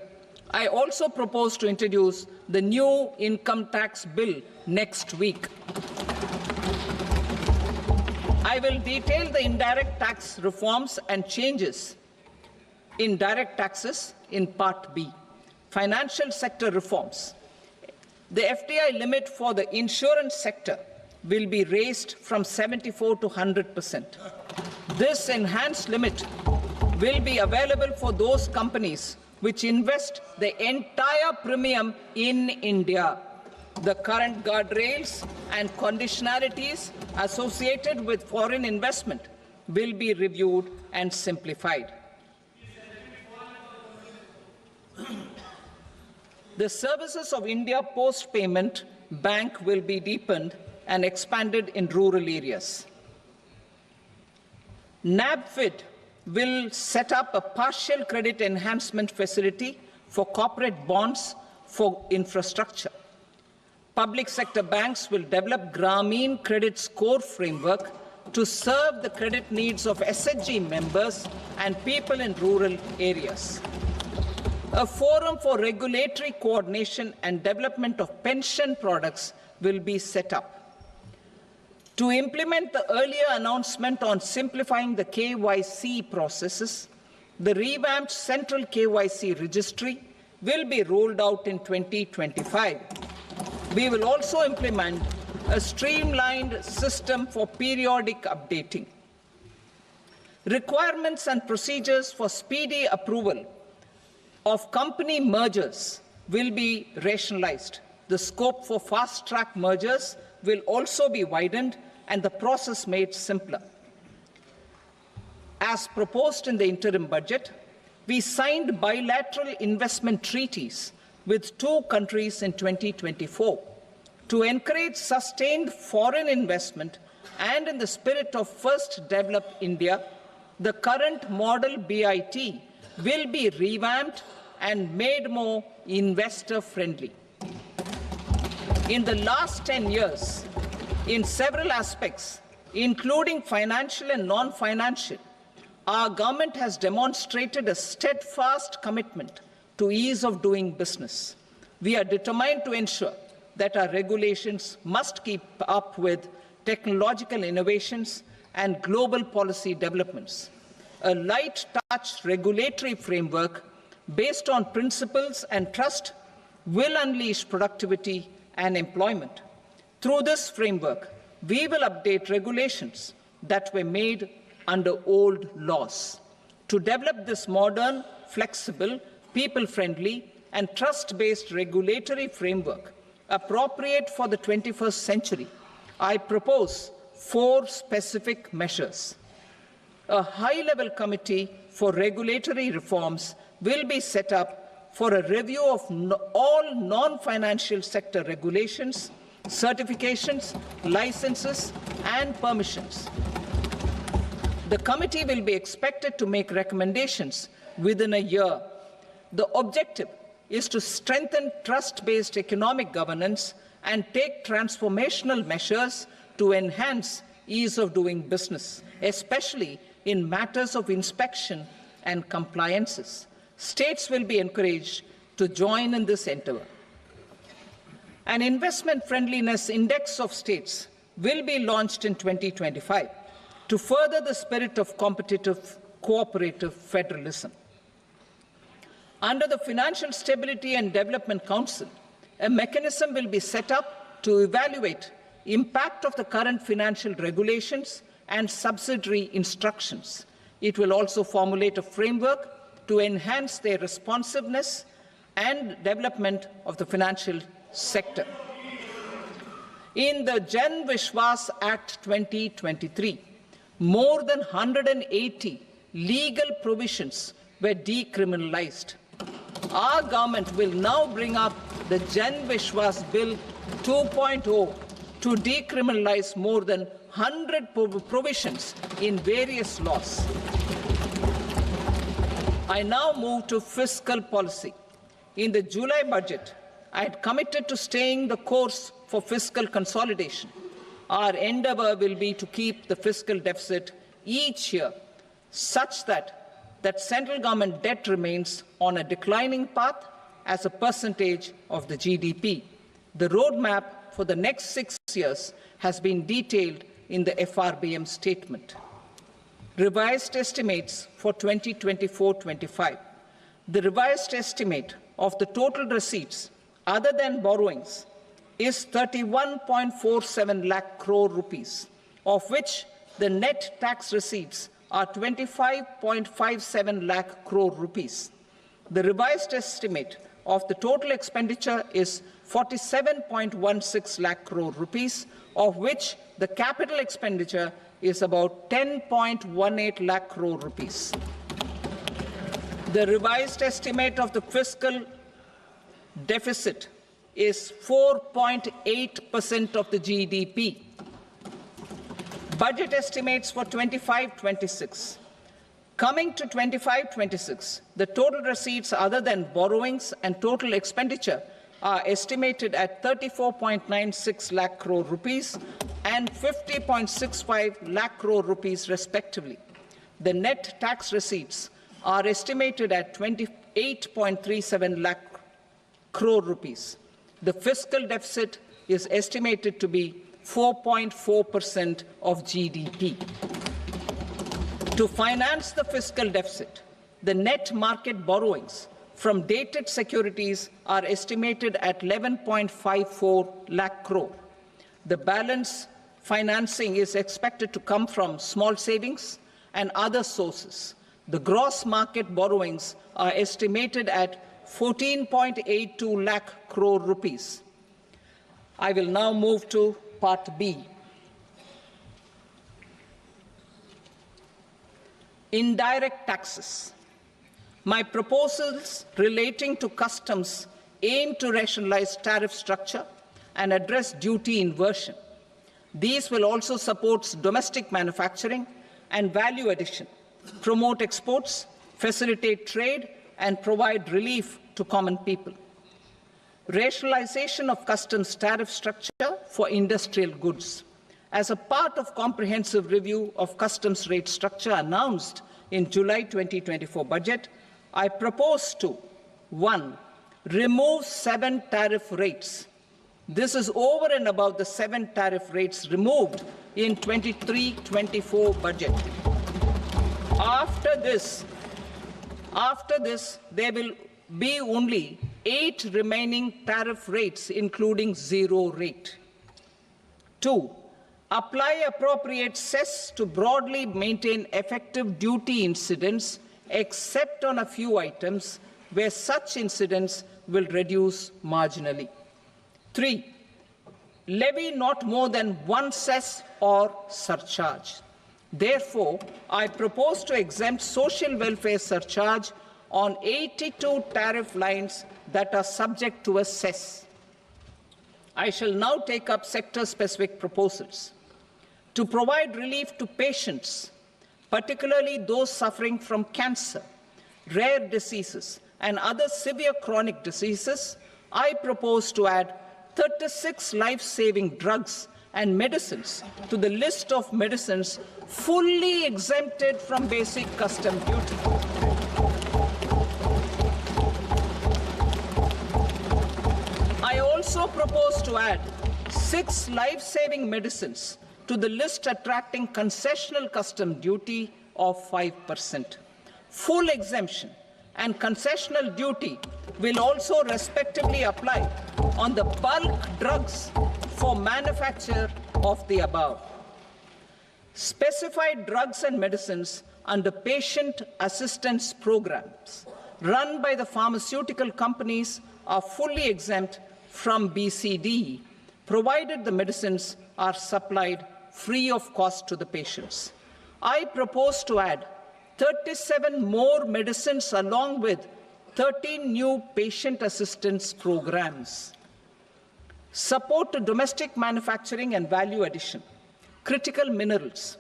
I also propose to introduce the new income tax bill next week. I will detail the indirect tax reforms and changes in direct taxes in Part B. Financial sector reforms. The FDI limit for the insurance sector will be raised from 74 to 100%. This enhanced limit will be available for those companies which invest the entire premium in India. The current guardrails and conditionalities associated with foreign investment will be reviewed and simplified. The services of India Post Payment Bank will be deepened and expanded in rural areas. NABFID will set up a partial credit enhancement facility for corporate bonds for infrastructure. Public sector banks will develop Grameen Credit Score Framework to serve the credit needs of SHG members and people in rural areas. A forum for regulatory coordination and development of pension products will be set up. To implement the earlier announcement on simplifying the KYC processes, the revamped Central KYC Registry will be rolled out in 2025. We will also implement a streamlined system for periodic updating. Requirements and procedures for speedy approval of company mergers will be rationalized. The scope for fast-track mergers will also be widened and the process made simpler. As proposed in the interim budget, we signed bilateral investment treaties with 2 countries in 2024 to encourage sustained foreign investment, and in the spirit of First Develop India, the current model BIT will be revamped and made more investor-friendly. In the last 10 years, in several aspects, including financial and non-financial, our government has demonstrated a steadfast commitment to ease of doing business. We are determined to ensure that our regulations must keep up with technological innovations and global policy developments. A light-touch regulatory framework based on principles and trust will unleash productivity and employment. Through this framework, we will update regulations that were made under old laws. To develop this modern, flexible, people-friendly, and trust-based regulatory framework appropriate for the 21st century, I propose 4 specific measures. A high-level committee for regulatory reforms will be set up for a review of all non-financial sector regulations, certifications, licenses, and permissions. The committee will be expected to make recommendations within a year. The objective is to strengthen trust-based economic governance and take transformational measures to enhance ease of doing business, especially in matters of inspection and compliances. States will be encouraged to join in this endeavour. An investment friendliness index of states will be launched in 2025 to further the spirit of competitive, cooperative federalism. Under the Financial Stability and Development Council, a mechanism will be set up to evaluate impact of the current financial regulations and subsidiary instructions. It will also formulate a framework to enhance their responsiveness and development of the financial sector. In the Jan Vishwas Act 2023, more than 180 legal provisions were decriminalized. Our government will now bring up the Jan Vishwas Bill 2.0 to decriminalize more than 100 provisions in various laws. I now move to fiscal policy. In the July budget, I had committed to staying the course for fiscal consolidation. Our endeavour will be to keep the fiscal deficit each year such that central government debt remains on a declining path as a percentage of the GDP. The roadmap for the next 6 years has been detailed in the FRBM statement. Revised estimates for 2024-25. The revised estimate of the total receipts other than borrowings is 31.47 lakh crore rupees, of which the net tax receipts are 25.57 lakh crore rupees. The revised estimate of the total expenditure is 47.16 lakh crore rupees, of which the capital expenditure is about 10.18 lakh crore rupees. The revised estimate of the fiscal deficit is 4.8% of the GDP. Budget estimates for 25-26. Coming to 25-26, the total receipts other than borrowings and total expenditure are estimated at 34.96 lakh crore rupees and 50.65 lakh crore rupees respectively. The net tax receipts are estimated at 28.37 lakh crore rupees. The fiscal deficit is estimated to be 4.4% of GDP. To finance the fiscal deficit, the net market borrowings from dated securities are estimated at 11.54 lakh crore. The balance financing is expected to come from small savings and other sources. The gross market borrowings are estimated at 14.82 lakh crore rupees. I will now move to Part B. Indirect taxes. My proposals relating to customs aim to rationalize tariff structure and address duty inversion. These will also support domestic manufacturing and value addition, promote exports, facilitate trade, and provide relief to common people. Rationalization of customs tariff structure for industrial goods. As a part of comprehensive review of customs rate structure announced in July 2024 budget, I propose to 1. Remove 7 tariff rates. This is over and above the 7 tariff rates removed in 23-24 budget. After this, there will be only 8 remaining tariff rates, including 0 rate. 2. Apply appropriate cess to broadly maintain effective duty incidence, except on a few items where such incidence will reduce marginally. 3. Levy not more than 1 cess or surcharge. Therefore, I propose to exempt social welfare surcharge on 82 tariff lines that are subject to a cess. I shall now take up sector-specific proposals. To provide relief to patients, particularly those suffering from cancer, rare diseases, and other severe chronic diseases, I propose to add 36 life-saving drugs and medicines to the list of medicines fully exempted from basic custom duty. I also propose to add 6 life-saving medicines to the list attracting concessional custom duty of 5%. Full exemption and concessional duty will also respectively apply on the bulk drugs for manufacture of the above. Specified drugs and medicines under patient assistance programs run by the pharmaceutical companies are fully exempt from BCD, provided the medicines are supplied free of cost to the patients. I propose to add 37 more medicines along with 13 new patient assistance programs. Support to domestic manufacturing and value addition. Critical minerals.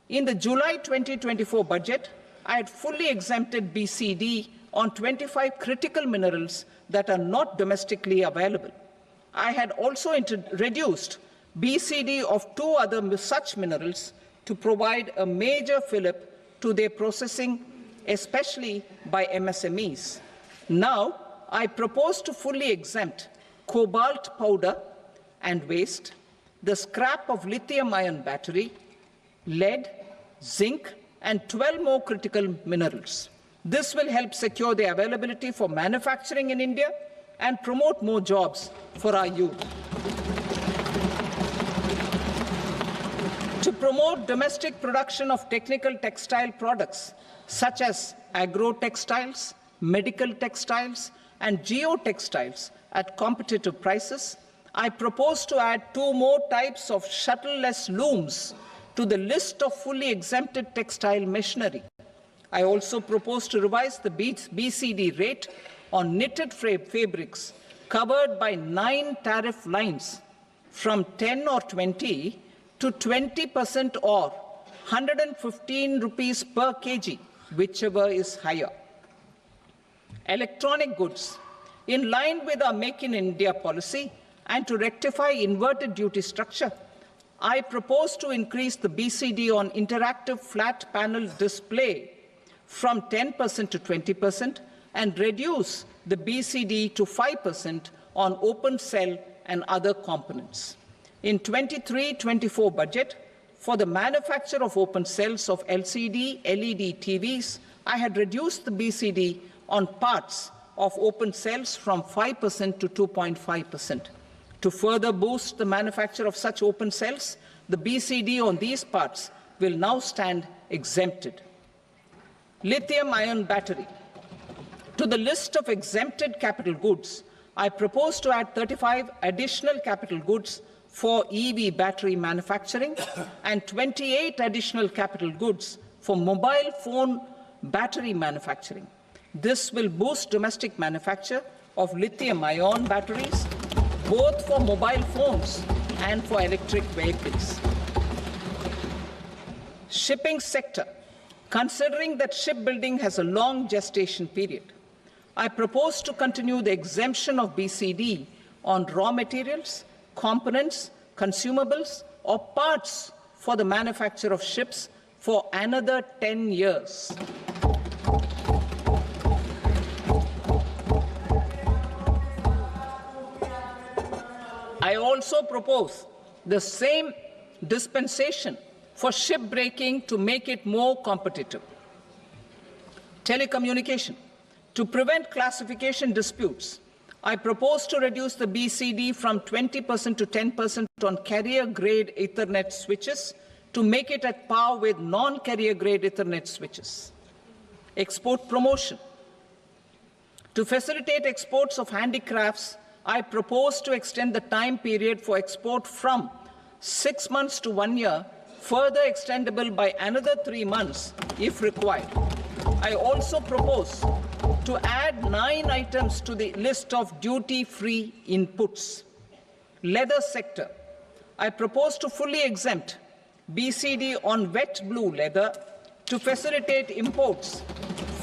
In the July 2024 budget, I had fully exempted BCD on 25 critical minerals that are not domestically available. I had also reduced BCD of 2 other such minerals to provide a major fillip to their processing, especially by MSMEs. Now, I propose to fully exempt cobalt powder and waste, the scrap of lithium-ion battery, lead, zinc, and 12 more critical minerals. This will help secure their availability for manufacturing in India and promote more jobs for our youth. To promote domestic production of technical textile products such as agro-textiles, medical textiles, and geotextiles at competitive prices, I propose to add 2 more types of shuttle-less looms to the list of fully exempted textile machinery. I also propose to revise the BCD rate on knitted fabrics covered by 9 tariff lines from 10 or 20 to 20% or 115 rupees per kg, whichever is higher. Electronic goods. In line with our Make in India policy and to rectify inverted duty structure, I propose to increase the BCD on interactive flat panel display from 10% to 20% and reduce the BCD to 5% on open cell and other components. In 23-24 budget, for the manufacture of open cells of LCD, LED TVs, I had reduced the BCD on parts of open cells from 5% to 2.5%. To further boost the manufacture of such open cells, the BCD on these parts will now stand exempted. Lithium-ion battery. To the list of exempted capital goods, I propose to add 35 additional capital goods for EV battery manufacturing and 28 additional capital goods for mobile phone battery manufacturing. This will boost domestic manufacture of lithium-ion batteries, both for mobile phones and for electric vehicles. Shipping sector. Considering that shipbuilding has a long gestation period, I propose to continue the exemption of BCD on raw materials, components, consumables, or parts for the manufacture of ships for another 10 years. I also propose the same dispensation for shipbreaking to make it more competitive. Telecommunication. To prevent classification disputes, I propose to reduce the BCD from 20% to 10% on carrier-grade Ethernet switches to make it at par with non-carrier-grade Ethernet switches. Export promotion. To facilitate exports of handicrafts, I propose to extend the time period for export from 6 months to 1 year, further extendable by another 3 months if required. I also propose to add 9 items to the list of duty-free inputs. Leather sector. I propose to fully exempt BCD on wet blue leather to facilitate imports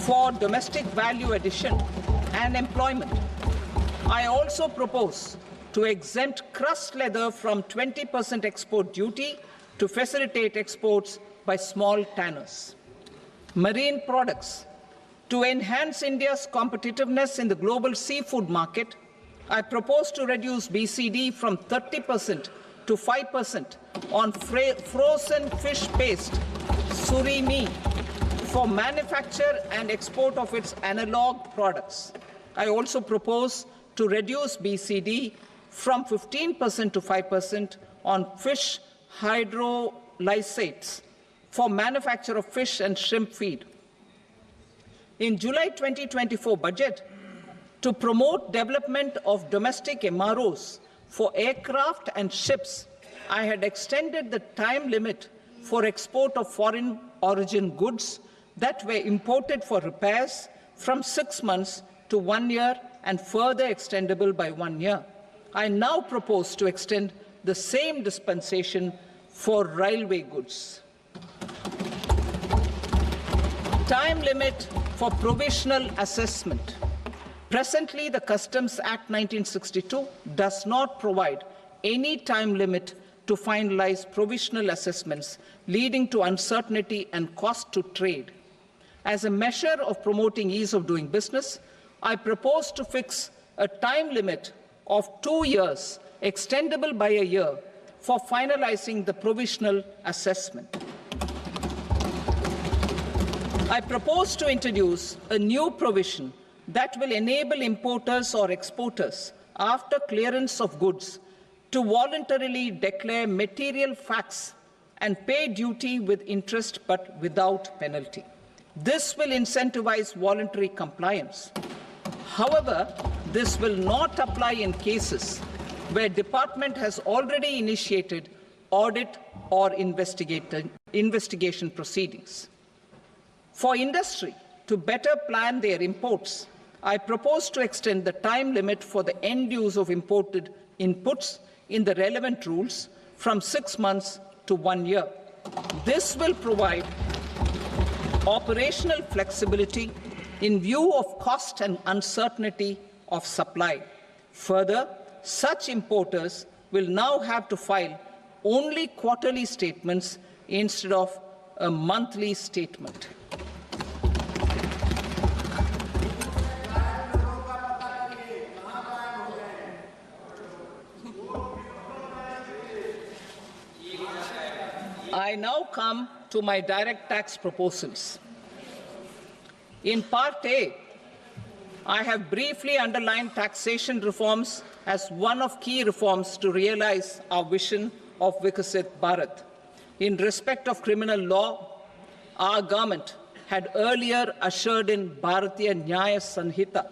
for domestic value addition and employment. I also propose to exempt crust leather from 20% export duty to facilitate exports by small tanners. Marine products. To enhance India's competitiveness in the global seafood market, I propose to reduce BCD from 30% to 5% on frozen fish paste, surimi, for manufacture and export of its analog products. I also propose to reduce BCD from 15% to 5% on fish hydrolysates for manufacture of fish and shrimp feed. In July 2024 budget, to promote development of domestic MROs for aircraft and ships, I had extended the time limit for export of foreign origin goods that were imported for repairs from 6 months to 1 year and further extendable by 1 year. I now propose to extend the same dispensation for railway goods. Time limit for provisional assessment. Presently, the Customs Act 1962 does not provide any time limit to finalize provisional assessments, leading to uncertainty and cost to trade. As a measure of promoting ease of doing business, I propose to fix a time limit of 2 years, extendable by a year, for finalizing the provisional assessment. I propose to introduce a new provision that will enable importers or exporters, after clearance of goods, to voluntarily declare material facts and pay duty with interest but without penalty. This will incentivize voluntary compliance. However, this will not apply in cases where department has already initiated audit or investigation proceedings. For industry to better plan their imports, I propose to extend the time limit for the end use of imported inputs in the relevant rules from 6 months to 1 year. This will provide operational flexibility in view of cost and uncertainty of supply. Further, such importers will now have to file only quarterly statements instead of a monthly statement. I now come to my direct tax proposals. In Part A, I have briefly underlined taxation reforms as one of key reforms to realize our vision of Vikasit Bharat. In respect of criminal law, our government had earlier ushered in Bharatiya Nyaya Sanhita,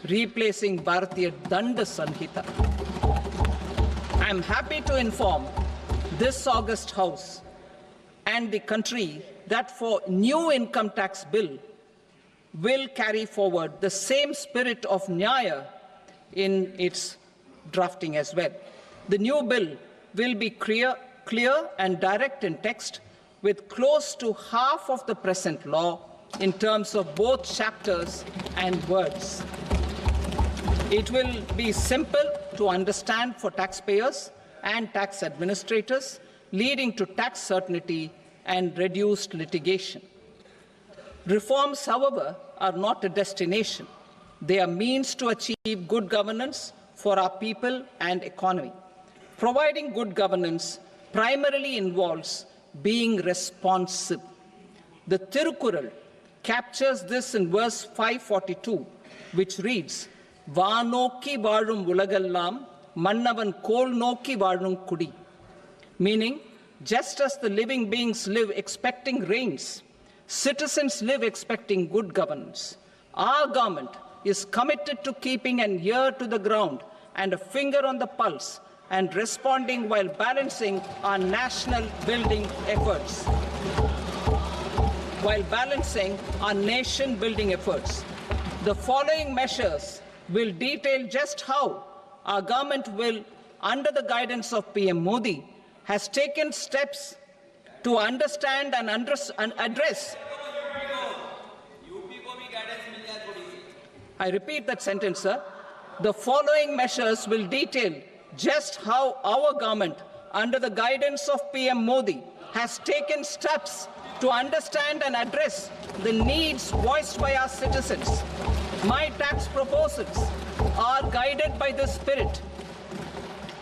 replacing Bharatiya Danda Sanhita. I am happy to inform this August House and the country that for new income tax bill will carry forward the same spirit of Nyaya in its drafting as well. The new bill will be clear and direct in text, with close to half of the present law in terms of both chapters and words. It will be simple to understand for taxpayers and tax administrators, leading to tax certainty and reduced litigation. Reforms, however, are not a destination. They are means to achieve good governance for our people and economy. Providing good governance primarily involves being responsive. The Tirukural captures this in verse 542, which reads, "Vaanokki vaazhum ulagallam, mannavan kol nokki vaazhum kudi," meaning, just as the living beings live expecting rains, citizens live expecting good governance. Our government is committed to keeping an ear to the ground and a finger on the pulse and responding while balancing our national building efforts. The following measures will detail just how our government will, under the guidance of PM Modi, has taken steps to understand and address. I repeat that sentence, sir. The following measures will detail just how our government, under the guidance of PM Modi, has taken steps to understand and address the needs voiced by our citizens. My tax proposals are guided by this spirit.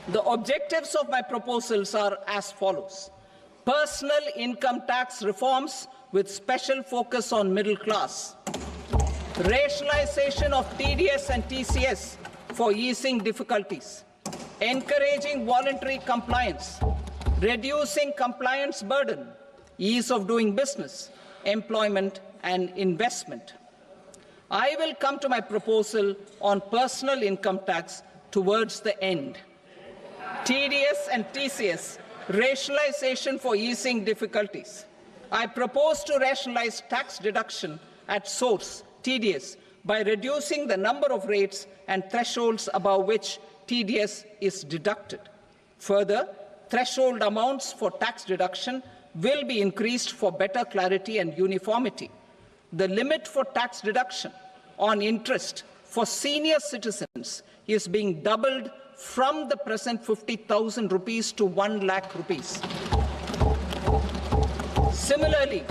The objectives of my proposals are as follows. Personal income tax reforms with special focus on middle class. Rationalization of TDS and TCS for easing difficulties. Encouraging voluntary compliance. Reducing compliance burden. Ease of doing business, employment and investment. I will come to my proposal on personal income tax towards the end. TDS and TCS, rationalization for easing difficulties. I propose to rationalize tax deduction at source, TDS, by reducing the number of rates and thresholds above which TDS is deducted. Further, threshold amounts for tax deduction will be increased for better clarity and uniformity. The limit for tax deduction on interest for senior citizens is being doubled from the present 50,000 rupees to 1 lakh rupees. Similarly,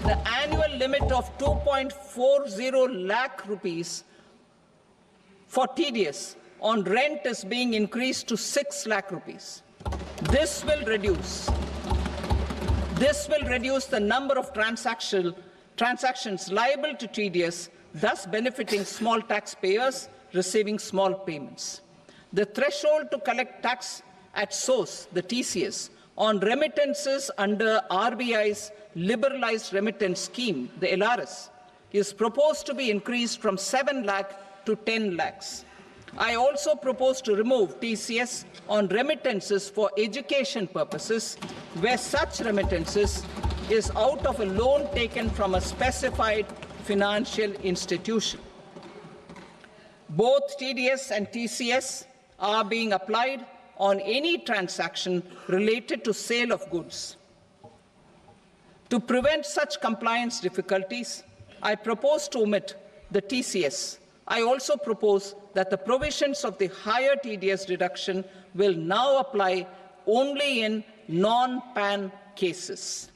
the annual limit of 2.40 lakh rupees for TDS on rent is being increased to 6 lakh rupees. This will reduce the number of transactions liable to TDS, thus benefiting small taxpayers receiving small payments. The threshold to collect tax at source, the TCS, on remittances under RBI's liberalized remittance scheme, the LRS, is proposed to be increased from 7 lakh to 10 lakhs. I also propose to remove TCS on remittances for education purposes, where such remittances is out of a loan taken from a specified financial institution. Both TDS and TCS are being applied on any transaction related to sale of goods. To prevent such compliance difficulties, I propose to omit the TCS. I also propose that the provisions of the higher TDS deduction will now apply only in non-PAN cases.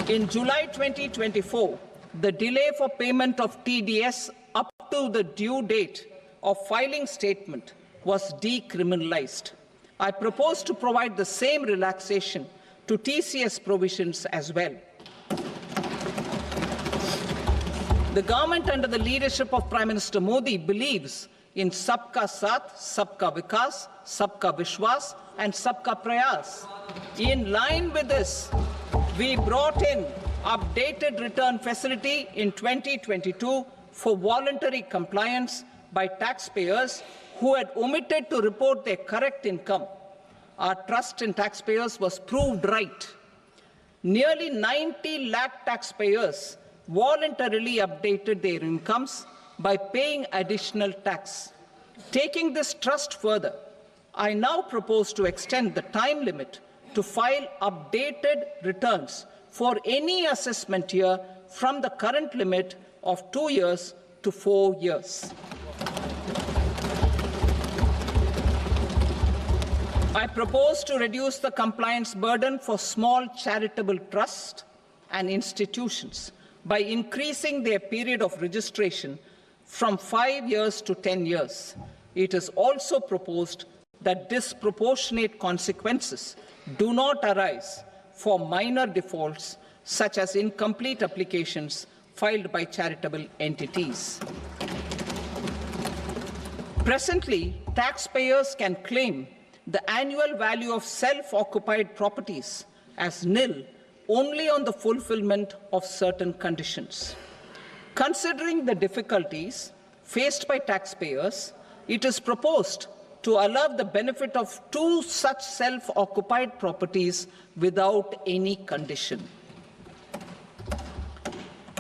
In July 2024, the delay for payment of TDS up to the due date of filing statement was decriminalized. I propose to provide the same relaxation to TCS provisions as well. The government under the leadership of Prime Minister Modi believes in Sabka Saath, Sabka Vikas, Sabka Vishwas and Sabka Prayas. In line with this, we brought in updated return facility in 2022 for voluntary compliance by taxpayers who had omitted to report their correct income. Our trust in taxpayers was proved right. Nearly 90 lakh taxpayers voluntarily updated their incomes by paying additional tax. Taking this trust further, I now propose to extend the time limit to file updated returns for any assessment year from the current limit of 2 years to 4 years. I propose to reduce the compliance burden for small charitable trusts and institutions by increasing their period of registration from 5 years to 10 years. It is also proposed that disproportionate consequences do not arise for minor defaults such as incomplete applications filed by charitable entities. Presently, taxpayers can claim the annual value of self-occupied properties as nil only on the fulfillment of certain conditions. Considering the difficulties faced by taxpayers, it is proposed to allow the benefit of 2 such self-occupied properties without any condition.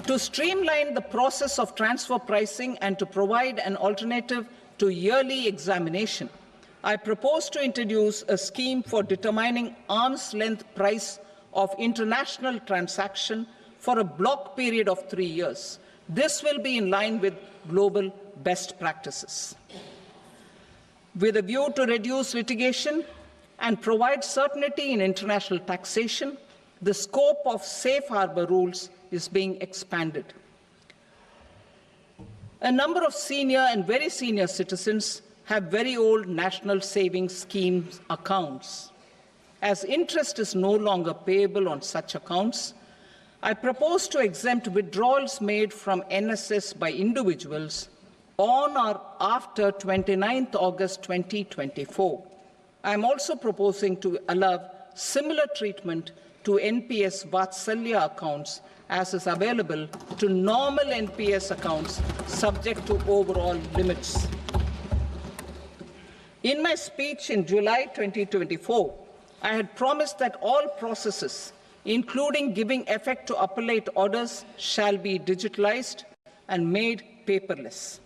To streamline the process of transfer pricing and to provide an alternative to yearly examination, I propose to introduce a scheme for determining arm's-length price of international transaction for a block period of 3 years. This will be in line with global best practices. With a view to reduce litigation and provide certainty in international taxation, the scope of safe harbor rules is being expanded. A number of senior and very senior citizens have very old national savings schemes accounts. As interest is no longer payable on such accounts, I propose to exempt withdrawals made from NSS by individuals on or after 29th August 2024. I am also proposing to allow similar treatment to NPS Vatsalya accounts as is available to normal NPS accounts subject to overall limits. In my speech in July 2024, I had promised that all processes, including giving effect to appellate orders, shall be digitalized and made paperless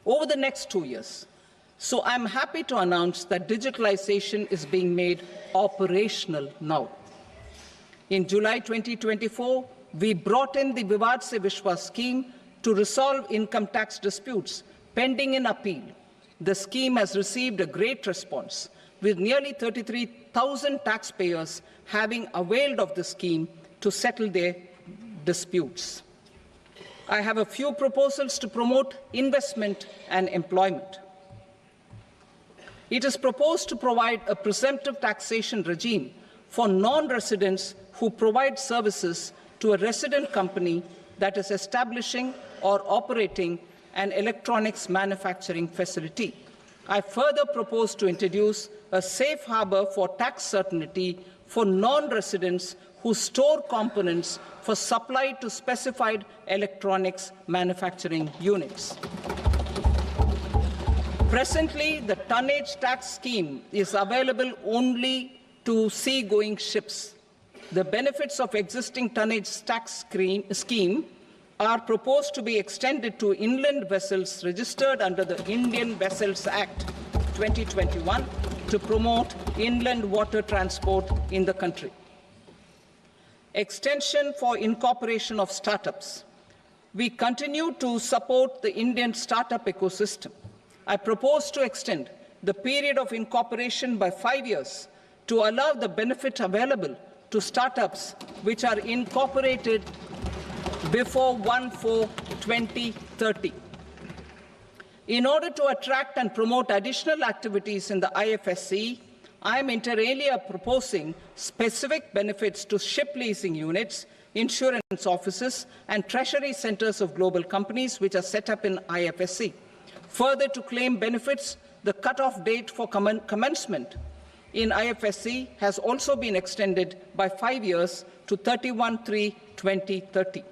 over the next 2 years. So I'm happy to announce that digitalization is being made operational now. In July 2024, we brought in the Vivad Se Vishwas scheme to resolve income tax disputes pending in appeal. The scheme has received a great response, with nearly 33,000 taxpayers having availed of the scheme to settle their disputes. I have a few proposals to promote investment and employment. It is proposed to provide a presumptive taxation regime for non-residents who provide services to a resident company that is establishing or operating an electronics manufacturing facility. I further propose to introduce a safe harbor for tax certainty for non-residents who store components for supply to specified electronics manufacturing units. Presently, the tonnage tax scheme is available only to sea-going ships. The benefits of existing tonnage tax scheme are proposed to be extended to inland vessels registered under the Indian Vessels Act 2021 to promote inland water transport in the country. Extension for incorporation of startups. We continue to support the Indian startup ecosystem. I propose to extend the period of incorporation by 5 years to allow the benefit available to startups which are incorporated before 1/4/2030. In order to attract and promote additional activities in the IFSC, I am inter alia proposing specific benefits to ship leasing units, insurance offices, and treasury centers of global companies which are set up in IFSC. Further, to claim benefits, the cut-off date for commencement in IFSC has also been extended by 5 years to 31/3/2030.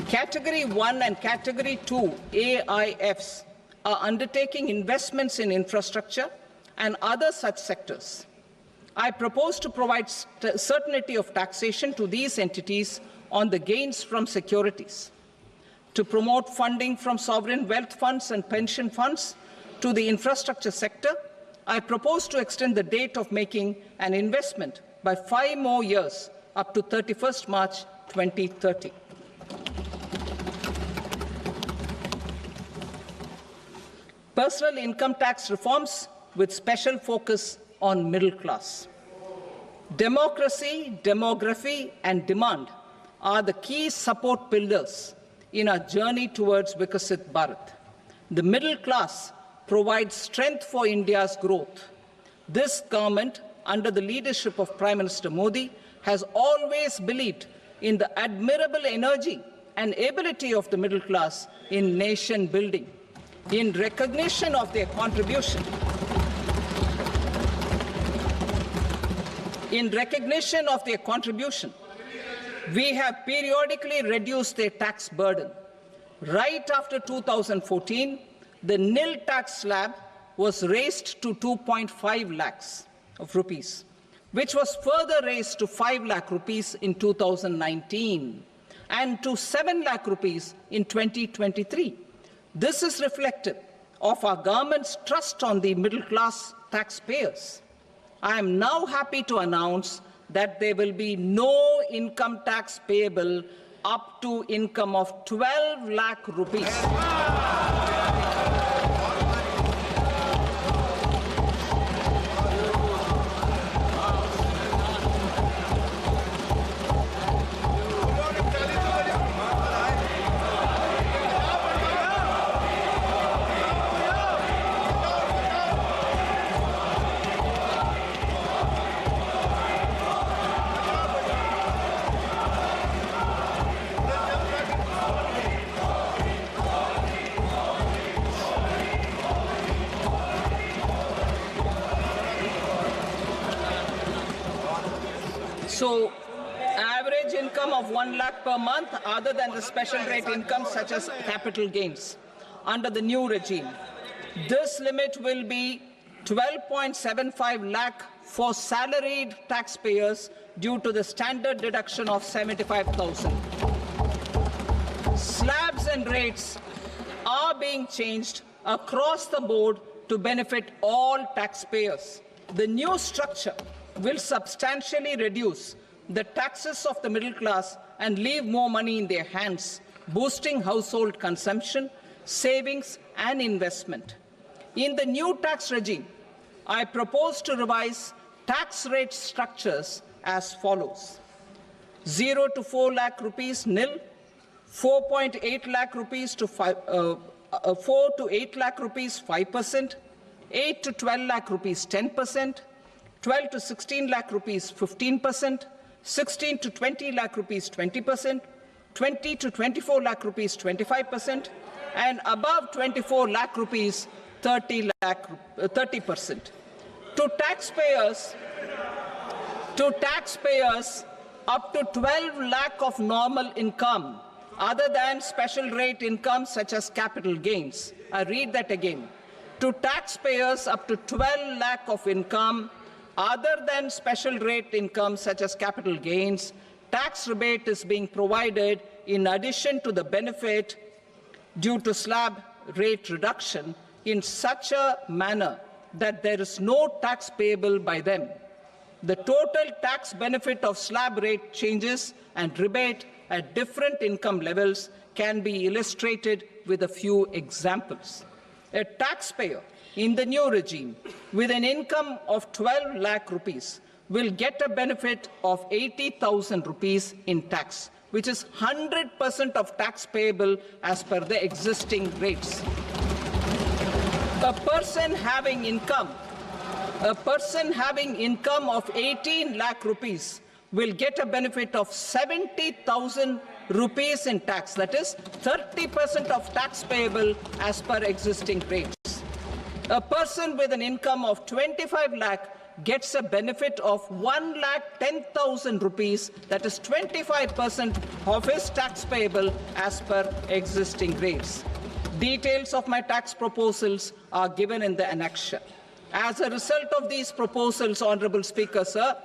Category 1 and Category 2 AIFs are undertaking investments in infrastructure and other such sectors. I propose to provide certainty of taxation to these entities on the gains from securities, to promote funding from sovereign wealth funds and pension funds to the infrastructure sector. I propose to extend the date of making an investment by 5 more years up to 31st March 2030. Personal income tax reforms with special focus on middle class. Democracy, demography, and demand are the key support pillars in our journey towards Vikasit Bharat. The middle class provides strength for India's growth. This government, under the leadership of Prime Minister Modi, has always believed in the admirable energy and ability of the middle class in nation building. In recognition of their contribution, we have periodically reduced their tax burden. Right after 2014, the nil tax slab was raised to 2.5 lakhs of rupees, which was further raised to 5 lakh rupees in 2019 and to 7 lakh rupees in 2023. This is reflective of our government's trust on the middle-class taxpayers. I am now happy to announce that there will be no income tax payable up to income of 12 lakh rupees. So, average income of 1 lakh per month, other than the special rate income such as capital gains, under the new regime. This limit will be 12.75 lakh for salaried taxpayers due to the standard deduction of 75,000. Slabs and rates are being changed across the board to benefit all taxpayers. The new structure will substantially reduce the taxes of the middle class and leave more money in their hands, boosting household consumption, savings, and investment. In the new tax regime, I propose to revise tax rate structures as follows: 0 to 4 lakh rupees nil, 4.8 lakh rupees to 4 to 8 lakh rupees 5%, 8 to 12 lakh rupees 10%, 12 to 16 lakh rupees 15%, 16 to 20 lakh rupees 20%, 20 to 24 lakh rupees 25%, and above 24 lakh rupees 30%. To taxpayers up to 12 lakh of normal income, other than special rate income such as capital gains. I read that again. To taxpayers up to 12 lakh of income, other than special rate income such as capital gains, tax rebate is being provided in addition to the benefit due to slab rate reduction in such a manner that there is no tax payable by them. the total tax benefit of slab rate changes and rebate at different income levels can be illustrated with a few examples. A taxpayer in the new regime with an income of 12 lakh rupees will get a benefit of 80,000 rupees in tax, which is 100% of tax payable as per the existing rates. A person having income of 18 lakh rupees will get a benefit of 70,000 rupees in tax, that is 30% of tax payable as per existing rates. A person with an income of 25 lakh gets a benefit of 1,10,000 rupees, that is 25% of his tax payable as per existing rates. Details of my tax proposals are given in the annexure. As a result of these proposals, Honourable Speaker, sir,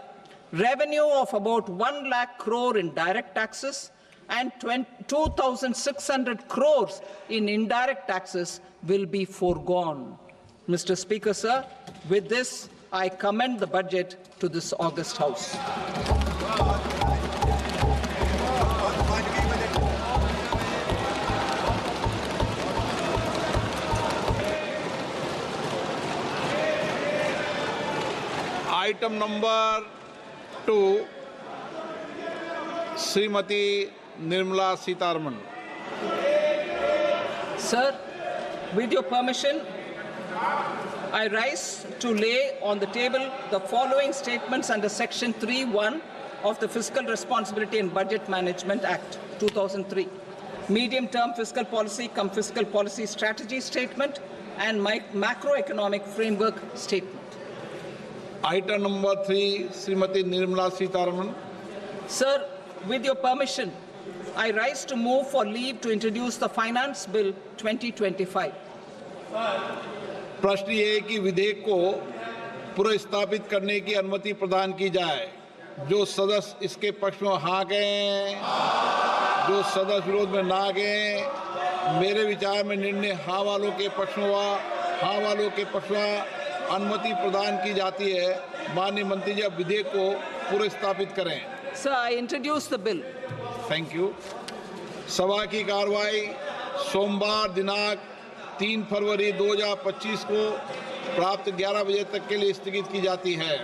revenue of about 1 lakh crore in direct taxes and 2,600 crores in indirect taxes will be foregone. Mr. Speaker, sir, with this, I commend the budget to this august House. Item number 2, Srimati Nirmala Sitharaman. Sir, with your permission, I rise to lay on the table the following statements under Section 3(1) of the Fiscal Responsibility and Budget Management Act 2003. Medium-term fiscal policy cum fiscal policy strategy statement and macroeconomic framework statement. Item number 3, Srimati Nirmala Sitharaman. Sir, with your permission, I rise to move for leave to introduce the Finance Bill 2025. प्रश्न ये है कि विधेयक को पुनर्स्थापित करने की अनुमति प्रदान की जाए। जो सदस्य इसके पक्ष में हाँ गए, जो सदस्य विरोध में ना गए, मेरे विचार में निर्णय हाँ वालों के पक्ष में हुआ, हाँ वालों के पक्ष में अनुमति प्रदान की जाती है। माननीय मंत्री जी, अब विधेयक को पुनर्स्थापित करें। Sir, I introduce the bill. Thank you. सभा की कार्रवाई सोमवार दिनांक 3 फरवरी 2025 को प्राप्त 11 बजे तक के लिए स्थगित की जाती है।